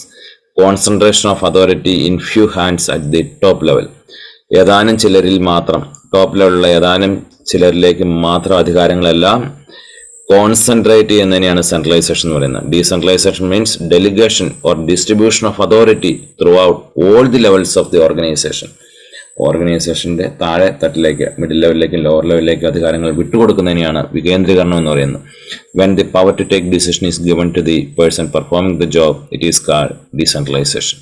concentration of authority in few hands at the top level. ഏതാനും ചിലരിൽ മാത്രം, ടോപ്പ് ലെവലിലുള്ള ഏതാനും ചിലരിലേക്ക് മാത്രം അധികാരങ്ങളെല്ലാം കോൺസെൻട്രേറ്റ് ചെയ്യുന്നതിനെയാണ് സെൻട്രലൈസേഷൻ എന്ന് പറയുന്നത്. Decentralisation means delegation or distribution of authority through out all the levels of the organisation. ഓർഗനൈസേഷന്റെ താഴെ തട്ടിലേക്ക്, മിഡിൽ ലെവലിലേക്കും ലോവർ ലെവലിലേക്കും അധികാരങ്ങൾ വിട്ടുകൊടുക്കുന്നതിനെയാണ് വികേന്ദ്രീകരണം എന്ന് പറയുന്നത്. When the power to take decision is given to the person performing the job, it is called decentralization.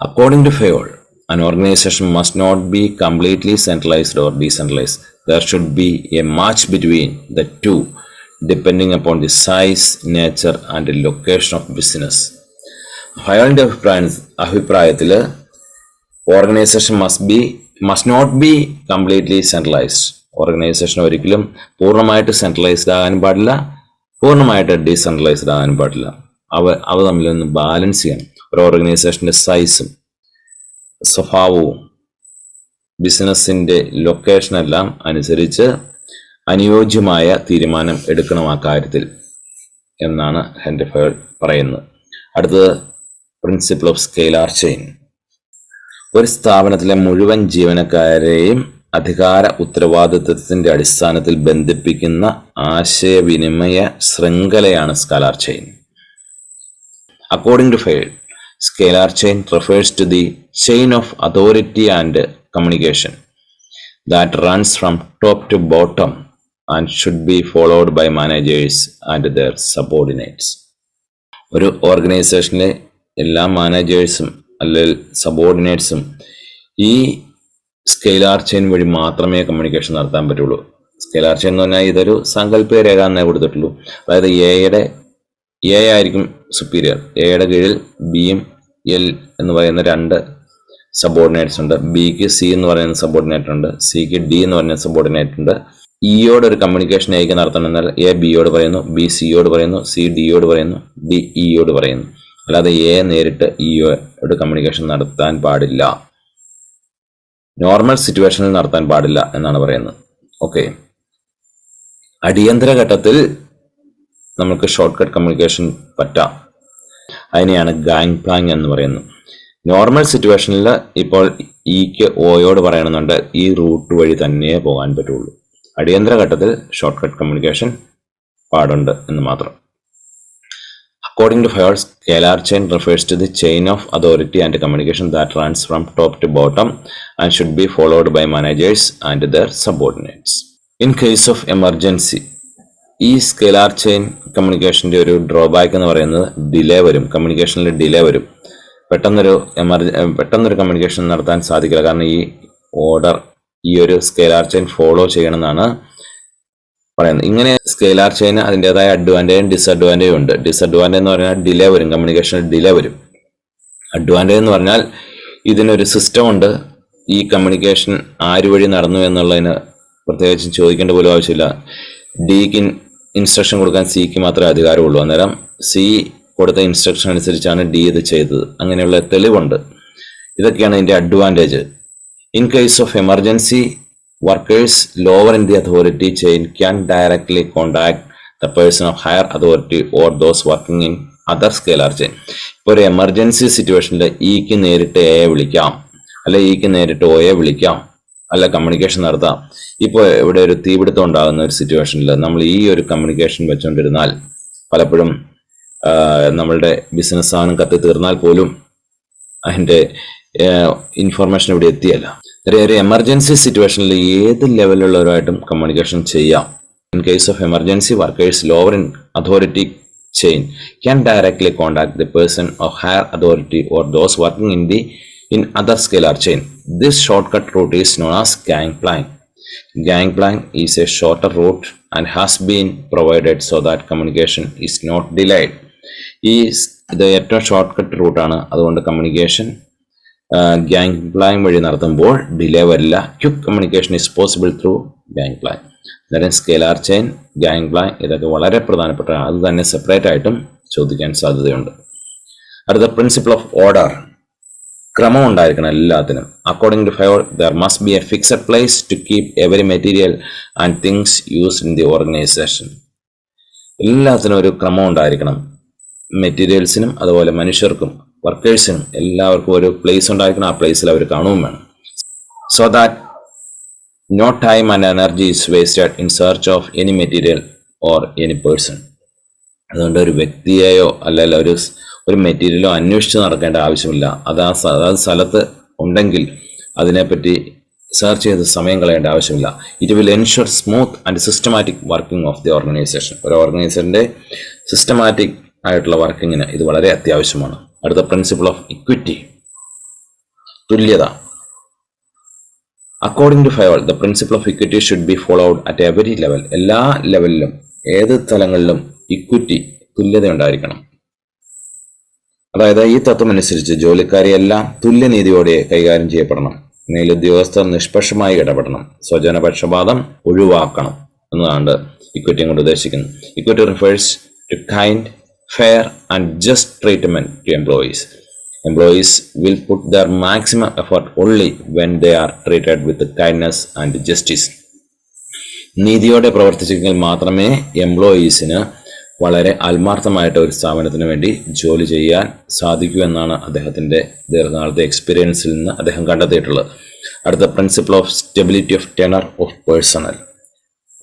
According to Fayol, an organization must not be completely centralized or decentralized. There should be a match between the two, depending upon the size, nature and the location of business. ഫയോളിന്റെ അഭിപ്രായത്തിൽ organisation must be must not be completely centralised. Organisation ഒരിക്കലും പൂർണ്ണമായിട്ട് centralised ആകാനും പാടില്ല, പൂർണ്ണമായിട്ട് decentralised ആകാനും പാടില്ല. അവ തമ്മിലൊന്ന് ബാലൻസ് ചെയ്യണം. ഒരു ഓർഗനൈസേഷന്റെ സൈസും സ്വഭാവവും ബിസിനസിന്റെ ലൊക്കേഷനെല്ലാം അനുസരിച്ച് അനുയോജ്യമായ തീരുമാനം എടുക്കണം ആ കാര്യത്തിൽ എന്നാണ് ഹെൻറി ഫയൽ പറയുന്നത്. അടുത്തത് പ്രിൻസിപ്പിൾ ഓഫ് സ്കെയിലാർ ചെയിൻ. ഒരു സ്ഥാപനത്തിലെ മുഴുവൻ ജീവനക്കാരെയും അധികാര ഉത്തരവാദിത്വത്തിന്റെ അടിസ്ഥാനത്തിൽ ബന്ധിപ്പിക്കുന്ന ആശയവിനിമയ ശൃംഖലയാണ് scalar chain. According to Fayed, scalar chain refers to the chain of authority and communication that runs from top to bottom and should be followed by managers and their subordinates. ഒരു ഓർഗനൈസേഷനിലെ എല്ലാ മാനേജേഴ്സും അല്ലെങ്കിൽ സബോർഡിനേറ്റ്സും ഈ സ്കെയിലാർ ചെയിൻ വഴി മാത്രമേ communication നടത്താൻ പറ്റുള്ളൂ. Scalar chain എന്ന് പറഞ്ഞാൽ ഇതൊരു സാങ്കല്പിക രേഖ എന്നേ കൊടുത്തിട്ടുള്ളൂ. അതായത് എ ആയിരിക്കും സുപ്പീരിയർ. എയുടെ കീഴിൽ ബിയും എൽ എന്ന് പറയുന്ന രണ്ട് സബോർഡിനേറ്റ്സ് ഉണ്ട്. ബിക്ക് സി എന്ന് പറയുന്ന സബോർഡിനേറ്റ് ഉണ്ട്, സിക്ക് ഡി എന്ന് പറയുന്ന സബോർഡിനേറ്റ് ഉണ്ട്. ഇയോട് ഒരു കമ്മ്യൂണിക്കേഷൻ എക്ക് നടത്തണമെന്നാൽ എ ബിയോട് പറയുന്നു, ബി സിയോട് പറയുന്നു, സി ഡിയോട് പറയുന്നു, ഡി ഇയോട് പറയുന്നു. അല്ലാതെ എ നേരിട്ട് ഇയോട് കമ്മ്യൂണിക്കേഷൻ നടത്താൻ പാടില്ല, നോർമൽ സിറ്റുവേഷനിൽ നടത്താൻ പാടില്ല എന്നാണ് പറയുന്നത്. ഓക്കെ, അടിയന്തര ഘട്ടത്തിൽ നമുക്ക് ഷോർട്ട് കട്ട് കമ്മ്യൂണിക്കേഷൻ പറ്റാം. അതിനെയാണ് ഗാങ് പ്ലാങ് എന്ന് പറയുന്നത്. നോർമൽ സിറ്റുവേഷനിൽ ഇപ്പോൾ ഇക്ക് ഓയോട് പറയണമെന്നുണ്ട് ഈ റൂട്ട് വഴി തന്നെ പോകാൻ പറ്റുള്ളൂ. അടിയന്തര ഘട്ടത്തിൽ ഷോർട്ട് കട്ട് കമ്മ്യൂണിക്കേഷൻ പാടുണ്ട് എന്ന് മാത്രം. According to Fayol, scalar chain refers to the chain of authority and communication that runs from top to bottom and should be followed by managers and their subordinates. In case of emergency, ഈ scalar chain കമ്മ്യൂണിക്കേഷൻ്റെ ഒരു drawback എന്ന് പറയുന്നത് delay വരും, കമ്മ്യൂണിക്കേഷനിൽ delay വരും. പെട്ടെന്നൊരു communication നടത്താൻ സാധിക്കില്ല. കാരണം ഈ ഓർഡർ ഈ ഒരു സ്കെയിലാർ ചെയിൻ ഫോളോ ചെയ്യണമെന്നാണ് പറയുന്നത്. ഇങ്ങനെ സ്കെയിലാർ ചെയിൻ അതിൻ്റെതായ അഡ്വാൻറ്റേജും ഡിസഡ്വാൻറ്റേജും ഉണ്ട്. ഡിസഡ്വാൻറ്റേജ് എന്ന് പറഞ്ഞാൽ ഡിലേ വരും, കമ്മ്യൂണിക്കേഷനിൽ ഡിലേ വരും. അഡ്വാൻറ്റേജ് എന്ന് പറഞ്ഞാൽ ഇതിനൊരു സിസ്റ്റം ഉണ്ട്. ഈ കമ്മ്യൂണിക്കേഷൻ ആര് വഴി നടന്നു എന്നുള്ളതിന് പ്രത്യേകിച്ചും ചോദിക്കേണ്ട പോലും ആവശ്യമില്ല. ഡിക്ക് ഇൻസ്ട്രക്ഷൻ കൊടുക്കാൻ സിക്ക് മാത്രമേ അധികാരമുള്ളൂ. അന്നേരം സി കൊടുത്ത ഇൻസ്ട്രക്ഷൻ അനുസരിച്ചാണ് ഡി ഇത് ചെയ്തത്. അങ്ങനെയുള്ള തെളിവുണ്ട്. ഇതൊക്കെയാണ് ഇതിൻ്റെ advantage. In case of emergency, workers lower in the authority chain can directly contact the person of higher authority or those working in other scalar chain. ഇപ്പോൾ ഒരു എമർജൻസി സിറ്റുവേഷനിൽ ഇക്ക് നേരിട്ട് എയെ വിളിക്കാം, അല്ലെ ഇക്ക് നേരിട്ട് ഒയെ വിളിക്കാം, അല്ല കമ്മ്യൂണിക്കേഷൻ നടത്താം. ഇപ്പോൾ ഇവിടെ ഒരു തീപിടുത്തം ഉണ്ടാകുന്ന ഒരു സിറ്റുവേഷനിൽ നമ്മൾ ഈ ഒരു കമ്മ്യൂണിക്കേഷൻ വെച്ചുകൊണ്ടിരുന്നാൽ പലപ്പോഴും നമ്മളുടെ ബിസിനസ് സാധനം കത്തി തീർന്നാൽ പോലും അതിൻ്റെ ഇൻഫർമേഷൻ ഇവിടെ എത്തിയല്ല. ഒരു എമർജൻസി സിറ്റുവേഷനിൽ ഏത് ലെവലിലുള്ളവരുമായിട്ടും കമ്മ്യൂണിക്കേഷൻ ചെയ്യാം. In case of emergency, workers lower in authority chain can directly contact the person of higher authority or those working in other scalar chain. This shortcut route is known as gangplank. Gangplank is a shorter route and has been provided so that communication is not delayed. ഇത് ഏറ്റവും short cut റൂട്ടാണ്. അതുകൊണ്ട് communication ഗാങ്പ്ലാങ് വഴി നടത്തുമ്പോൾ delay വരില്ല. Quick communication is possible through gangplank. അന്നേരം scalar chain, ഗാങ്പ്ലാങ് ഇതൊക്കെ വളരെ പ്രധാനപ്പെട്ടതാണ്. അത് തന്നെ സെപ്പറേറ്റ് ആയിട്ടും ചോദിക്കാൻ സാധ്യതയുണ്ട്. അടുത്ത പ്രിൻസിപ്പിൾ ഓഫ് ഓർഡർ. ക്രമം ഉണ്ടായിരിക്കണം എല്ലാത്തിനും. According to Fayol, there must be a fixed place to keep every material and things used in the organisation. എല്ലാത്തിനും ഒരു ക്രമം ഉണ്ടായിരിക്കണം. മെറ്റീരിയൽസിനും അതുപോലെ മനുഷ്യർക്കും വർക്കേഴ്സിനും എല്ലാവർക്കും ഒരു പ്ലേസ് ഉണ്ടായിരിക്കണം. ആ പ്ലേസിൽ അവർ കാണുകയും വേണം. So that no time and energy is wasted in search of any material or any person. അതുകൊണ്ട് ഒരു വ്യക്തിയെയോ അല്ലെങ്കിൽ ഒരു മെറ്റീരിയലോ അന്വേഷിച്ച് നടക്കേണ്ട ആവശ്യമില്ല. അത് സ്ഥലത്ത് ഉണ്ടെങ്കിൽ അതിനെപ്പറ്റി സെർച്ച് ചെയ്ത് സമയം കളയേണ്ട ആവശ്യമില്ല. It will ensure smooth and systematic working of the organisation. ഒരു ഓർഗനൈസേഷൻ്റെ സിസ്റ്റമാറ്റിക് ആയിട്ടുള്ള വർക്കിങ്ങിന് ഇത് വളരെ അത്യാവശ്യമാണ്. അടുത്ത പ്രിൻസിപ്പിൾ ഓഫ് ഇക്വിറ്റി, തുല്യത. According to Fayol, the principle of equity should be followed at every level. എല്ലാ ലെവലിലും ഏത് തലങ്ങളിലും ഇക്വിറ്റി, തുല്യത ഉണ്ടായിരിക്കണം. അതായത് ഈ തത്വം അനുസരിച്ച് ജോലിക്കാരെയെല്ലാം തുല്യനീതിയോടെ കൈകാര്യം ചെയ്യപ്പെടണം. മേലുദ്യോഗസ്ഥർ നിഷ്പക്ഷമായി ഇടപെടണം, സ്വജനപക്ഷപാതം ഒഴിവാക്കണം എന്നതാണ് ഇക്വിറ്റി കൊണ്ട് ഉദ്ദേശിക്കുന്നത്. Equity refers to kind, fair and just treatment to employees. Employees will put their maximum effort only when they are treated with kindness and justice. നീതിയോടെ പ്രവർത്തിച്ചെങ്കിൽ മാത്രമേ എംപ്ലോയീസിന് വളരെ ആത്മാർത്ഥമായിട്ട് ഒരു സ്ഥാപനത്തിന് വേണ്ടി ജോലി ചെയ്യാൻ സാധിക്കൂ എന്നാണ് അദ്ദേഹത്തിൻ്റെ ദീർഘകാലത്തെ എക്സ്പീരിയൻസിൽ നിന്ന് അദ്ദേഹം കണ്ടെത്തിയിട്ടുള്ളത്. അടുത്ത principle of stability of tenor of personal.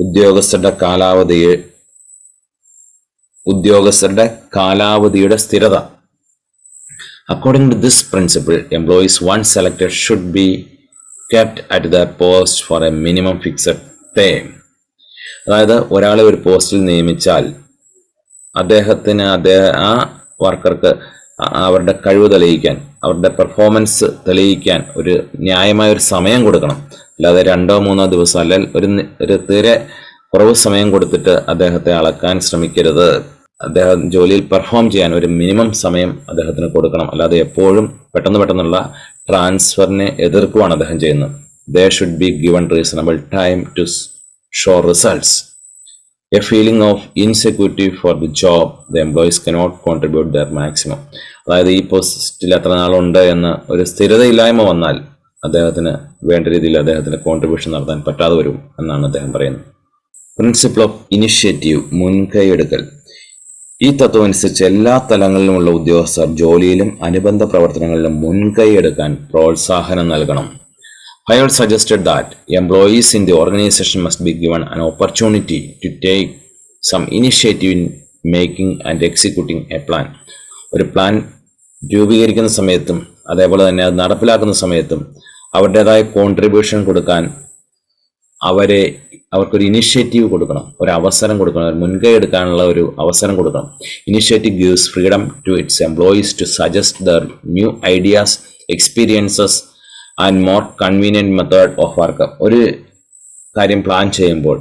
ഉദ്യോഗസ്ഥരുടെ കാലാവധിയുടെ സ്ഥിരത. According to this principle, employees once selected should be kept at their post for a minimum fixed term. അതായത് ഒരാളെ ഒരു പോസ്റ്റിൽ നിയമിച്ചാൽ ആ വർക്കർക്ക് അവരുടെ കഴിവ് തെളിയിക്കാൻ, അവരുടെ പെർഫോമൻസ് തെളിയിക്കാൻ ഒരു ന്യായമായ ഒരു സമയം കൊടുക്കണം. അല്ലാതെ 2-3 ദിവസം അല്ലെങ്കിൽ ഒരു തീരെ കുറവ് സമയം കൊടുത്തിട്ട് അദ്ദേഹത്തെ അളക്കാൻ ശ്രമിക്കരുത്. അദ്ദേഹം ജോലിയിൽ പെർഫോം ചെയ്യാൻ ഒരു മിനിമം സമയം അദ്ദേഹത്തിന് കൊടുക്കണം. അല്ലാതെ എപ്പോഴും പെട്ടെന്നുള്ള ട്രാൻസ്ഫറിനെ എതിർക്കുവാണ് അദ്ദേഹം ചെയ്യുന്നത്. They should be given reasonable time to show results. A feeling of insecurity for the job the employees cannot contribute their maximum. അതായത് ഈ പോസ്റ്റിൽ എത്ര നാളുണ്ട് എന്ന് ഒരു സ്ഥിരതയില്ലായ്മ വന്നാൽ അദ്ദേഹത്തിന് വേണ്ട രീതിയിൽ അദ്ദേഹത്തിന് കോൺട്രിബ്യൂഷൻ നടത്താൻ പറ്റാതെ വരും എന്നാണ് അദ്ദേഹം പറയുന്നത്. പ്രിൻസിപ്പിൾ ഓഫ് ഇനിഷ്യേറ്റീവ്, മുൻകൈയെടുക്കൽ. ഈ തത്വം അനുസരിച്ച് എല്ലാ തലങ്ങളിലുമുള്ള ഉദ്യോഗസ്ഥർ ജോലിയിലും അനുബന്ധ പ്രവർത്തനങ്ങളിലും മുൻകൈ എടുക്കാൻ പ്രോത്സാഹനം നൽകണം. Howell suggested that employees in the organization must be given an opportunity to take some initiative in making and executing a plan. ഒരു പ്ലാൻ രൂപീകരിക്കുന്ന സമയത്തും അതേപോലെ തന്നെ അത് നടപ്പിലാക്കുന്ന സമയത്തും അവരുടേതായ കോൺട്രിബ്യൂഷൻ കൊടുക്കാൻ അവർക്കൊരു ഇനിഷ്യേറ്റീവ് കൊടുക്കണം, ഒരു അവസരം കൊടുക്കണം, ഒരു മുൻകൈ എടുക്കാനുള്ള ഒരു അവസരം കൊടുക്കണം. Initiative gives freedom to its employees to suggest their new ideas, experiences and more convenient method of work. ഒരു കാര്യം പ്ലാൻ ചെയ്യുമ്പോൾ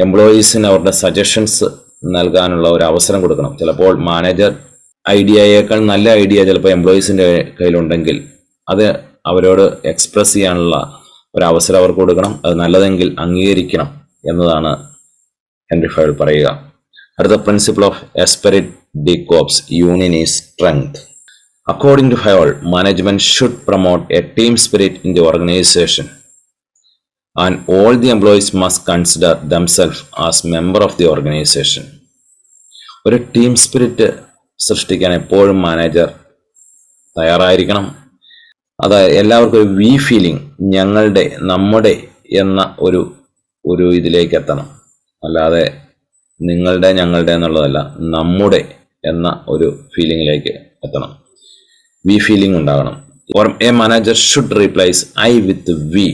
എംപ്ലോയീസിന് അവരുടെ സജഷൻസ് നൽകാനുള്ള ഒരു അവസരം കൊടുക്കണം. ചിലപ്പോൾ മാനേജർ ഐഡിയയേക്കാൾ നല്ല ഐഡിയ ചിലപ്പോൾ എംപ്ലോയീസിൻ്റെ കയ്യിലുണ്ടെങ്കിൽ അത് അവരോട് എക്സ്പ്രസ് ചെയ്യാനുള്ള ഒരു അവസരം അവർക്ക് കൊടുക്കണം. അത് നല്ലതെങ്കിൽ അംഗീകരിക്കണം എന്നതാണ് ഹെൻറി ഫയൽ പറയുക. അടുത്ത principle of esprit de corps, union is strength. According to Fayol, management should promote a team spirit in the organisation and all the employees must consider themself as member of the organisation. ഒരു team spirit സൃഷ്ടിക്കാൻ എപ്പോഴും manager തയ്യാറായിരിക്കണം. അതായത് എല്ലാവർക്കും ഒരു V feeling, നമ്മുടെ എന്ന ഒരു ഇതിലേക്ക് എത്തണം. അല്ലാതെ നിങ്ങളുടെ ഞങ്ങളുടെ എന്നുള്ളതല്ല, നമ്മുടെ എന്ന ഒരു ഫീലിംഗിലേക്ക് എത്തണം. വി ഫീലിംഗ് ഉണ്ടാകണം. A manager should replace I with we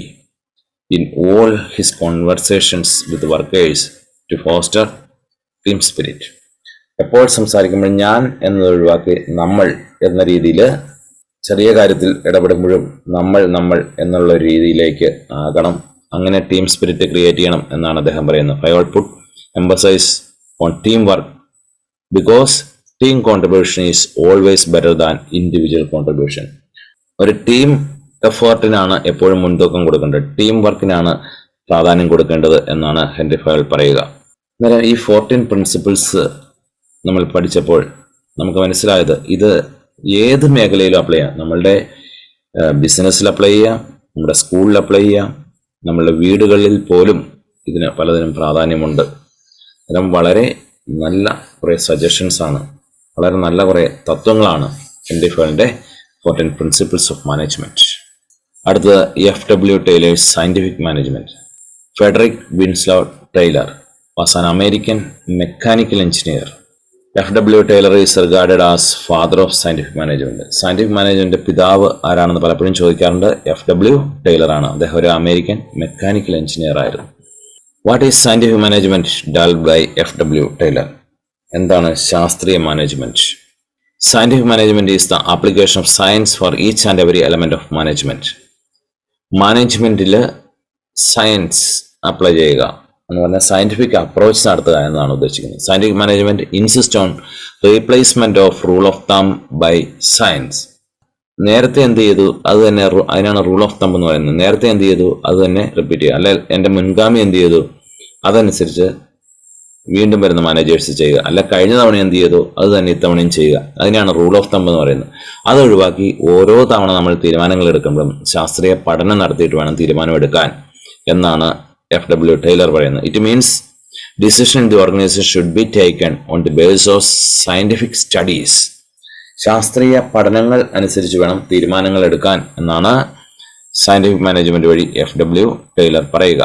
in all his conversations with workers to foster team spirit. എപ്പോൾ സംസാരിക്കുമ്പോൾ ഞാൻ എന്നത് ഒഴിവാക്കി നമ്മൾ എന്ന രീതിയിൽ, ചെറിയ കാര്യത്തിൽ ഇടപെടുമ്പോഴും നമ്മൾ എന്നുള്ള രീതിയിലേക്ക് ആകണം. അങ്ങനെ ടീം സ്പിരിറ്റ് ക്രിയേറ്റ് ചെയ്യണം എന്നാണ് അദ്ദേഹം പറയുന്നത്. I will put emphasise on team work because team contribution is always better than individual contribution. ഒരു ടീം എഫേർട്ടിനാണ് എപ്പോഴും മുൻതൂക്കം കൊടുക്കേണ്ടത്, ടീം വർക്കിനാണ് പ്രാധാന്യം കൊടുക്കേണ്ടത് എന്നാണ് ഹെൻറി ഫയൽ പറയുക. അന്നേരം ഈ 14 പ്രിൻസിപ്പിൾസ് നമ്മൾ പഠിച്ചപ്പോൾ നമുക്ക് മനസ്സിലായത് ഇത് ഏത് മേഖലയിലും അപ്ലൈ ചെയ്യാം. നമ്മളുടെ ബിസിനസ്സിൽ അപ്ലൈ ചെയ്യാം, നമ്മുടെ സ്കൂളിൽ അപ്ലൈ ചെയ്യാം, നമ്മളുടെ വീടുകളിൽ പോലും ഇതിന് പലതിനും പ്രാധാന്യമുണ്ട്. അന്നേരം വളരെ നല്ല കുറേ സജഷൻസ് ആണ്, വളരെ നല്ല കുറേ തത്വങ്ങളാണ് ഹെൻറി ഫയലിൻ്റെ 14 പ്രിൻസിപ്പിൾസ് ഓഫ് മാനേജ്മെന്റ്. അടുത്തത് FW Taylor's scientific management. Frederick Winslow Taylor was an American mechanical engineer. FW Taylor is regarded as father of scientific management. Scientific management പിതാവ് ആരാണെന്ന് പലപ്പോഴും ചോദിക്കാറുണ്ട്. FW ടൈലർ ആണ്. അദ്ദേഹം ഒരു അമേരിക്കൻ മെക്കാനിക്കൽ എഞ്ചിനീയർ ആയിരുന്നു. What is scientific management developed by FW Taylor? എന്താണ് ശാസ്ത്രീയ management? Scientific management is the application of science for each and every element of management. മാനേജ്മെന്റിൽ സയൻസ് അപ്ലൈ ചെയ്യുക എന്ന് പറഞ്ഞാൽ സയന്റിഫിക് അപ്രോച്ച് നടത്തുക എന്നാണ് ഉദ്ദേശിക്കുന്നത്. Scientific management insist on replacement of rule of thumb by science. നേരത്തെ എന്ത് ചെയ്തു അത് തന്നെ, അതിനാണ് റൂൾ ഓഫ് തമ്പ് എന്ന് പറയുന്നത്. നേരത്തെ എന്ത് ചെയ്തു അത് തന്നെ റിപ്പീറ്റ് ചെയ്യുക. അല്ലെ എൻ്റെ മുൻഗാമി എന്ത് ചെയ്തു അതനുസരിച്ച് വീണ്ടും വരുന്ന മാനേജേഴ്സ് ചെയ്യുക. അല്ല കഴിഞ്ഞ തവണ എന്ത് ചെയ്തു അത് തന്നെ ഇത്തവണയും ചെയ്യുക. അതിനാണ് റൂൾ ഓഫ് തമ്പ് എന്ന് പറയുന്നത്. അത് ഒഴിവാക്കി ഓരോ തവണ നമ്മൾ തീരുമാനങ്ങൾ എടുക്കുമ്പോഴും ശാസ്ത്രീയ പഠനം നടത്തിയിട്ട് വേണം തീരുമാനമെടുക്കാൻ എന്നാണ് FW ടൈലർ പറയുന്നത്. It means decision in the organisation should be taken on the base of scientific studies. ശാസ്ത്രീയ പഠനങ്ങൾ അനുസരിച്ച് വേണം തീരുമാനങ്ങൾ എടുക്കാൻ എന്നാണ് സയന്റിഫിക് മാനേജ്മെന്റ് വഴി FW ടൈലർ പറയുക.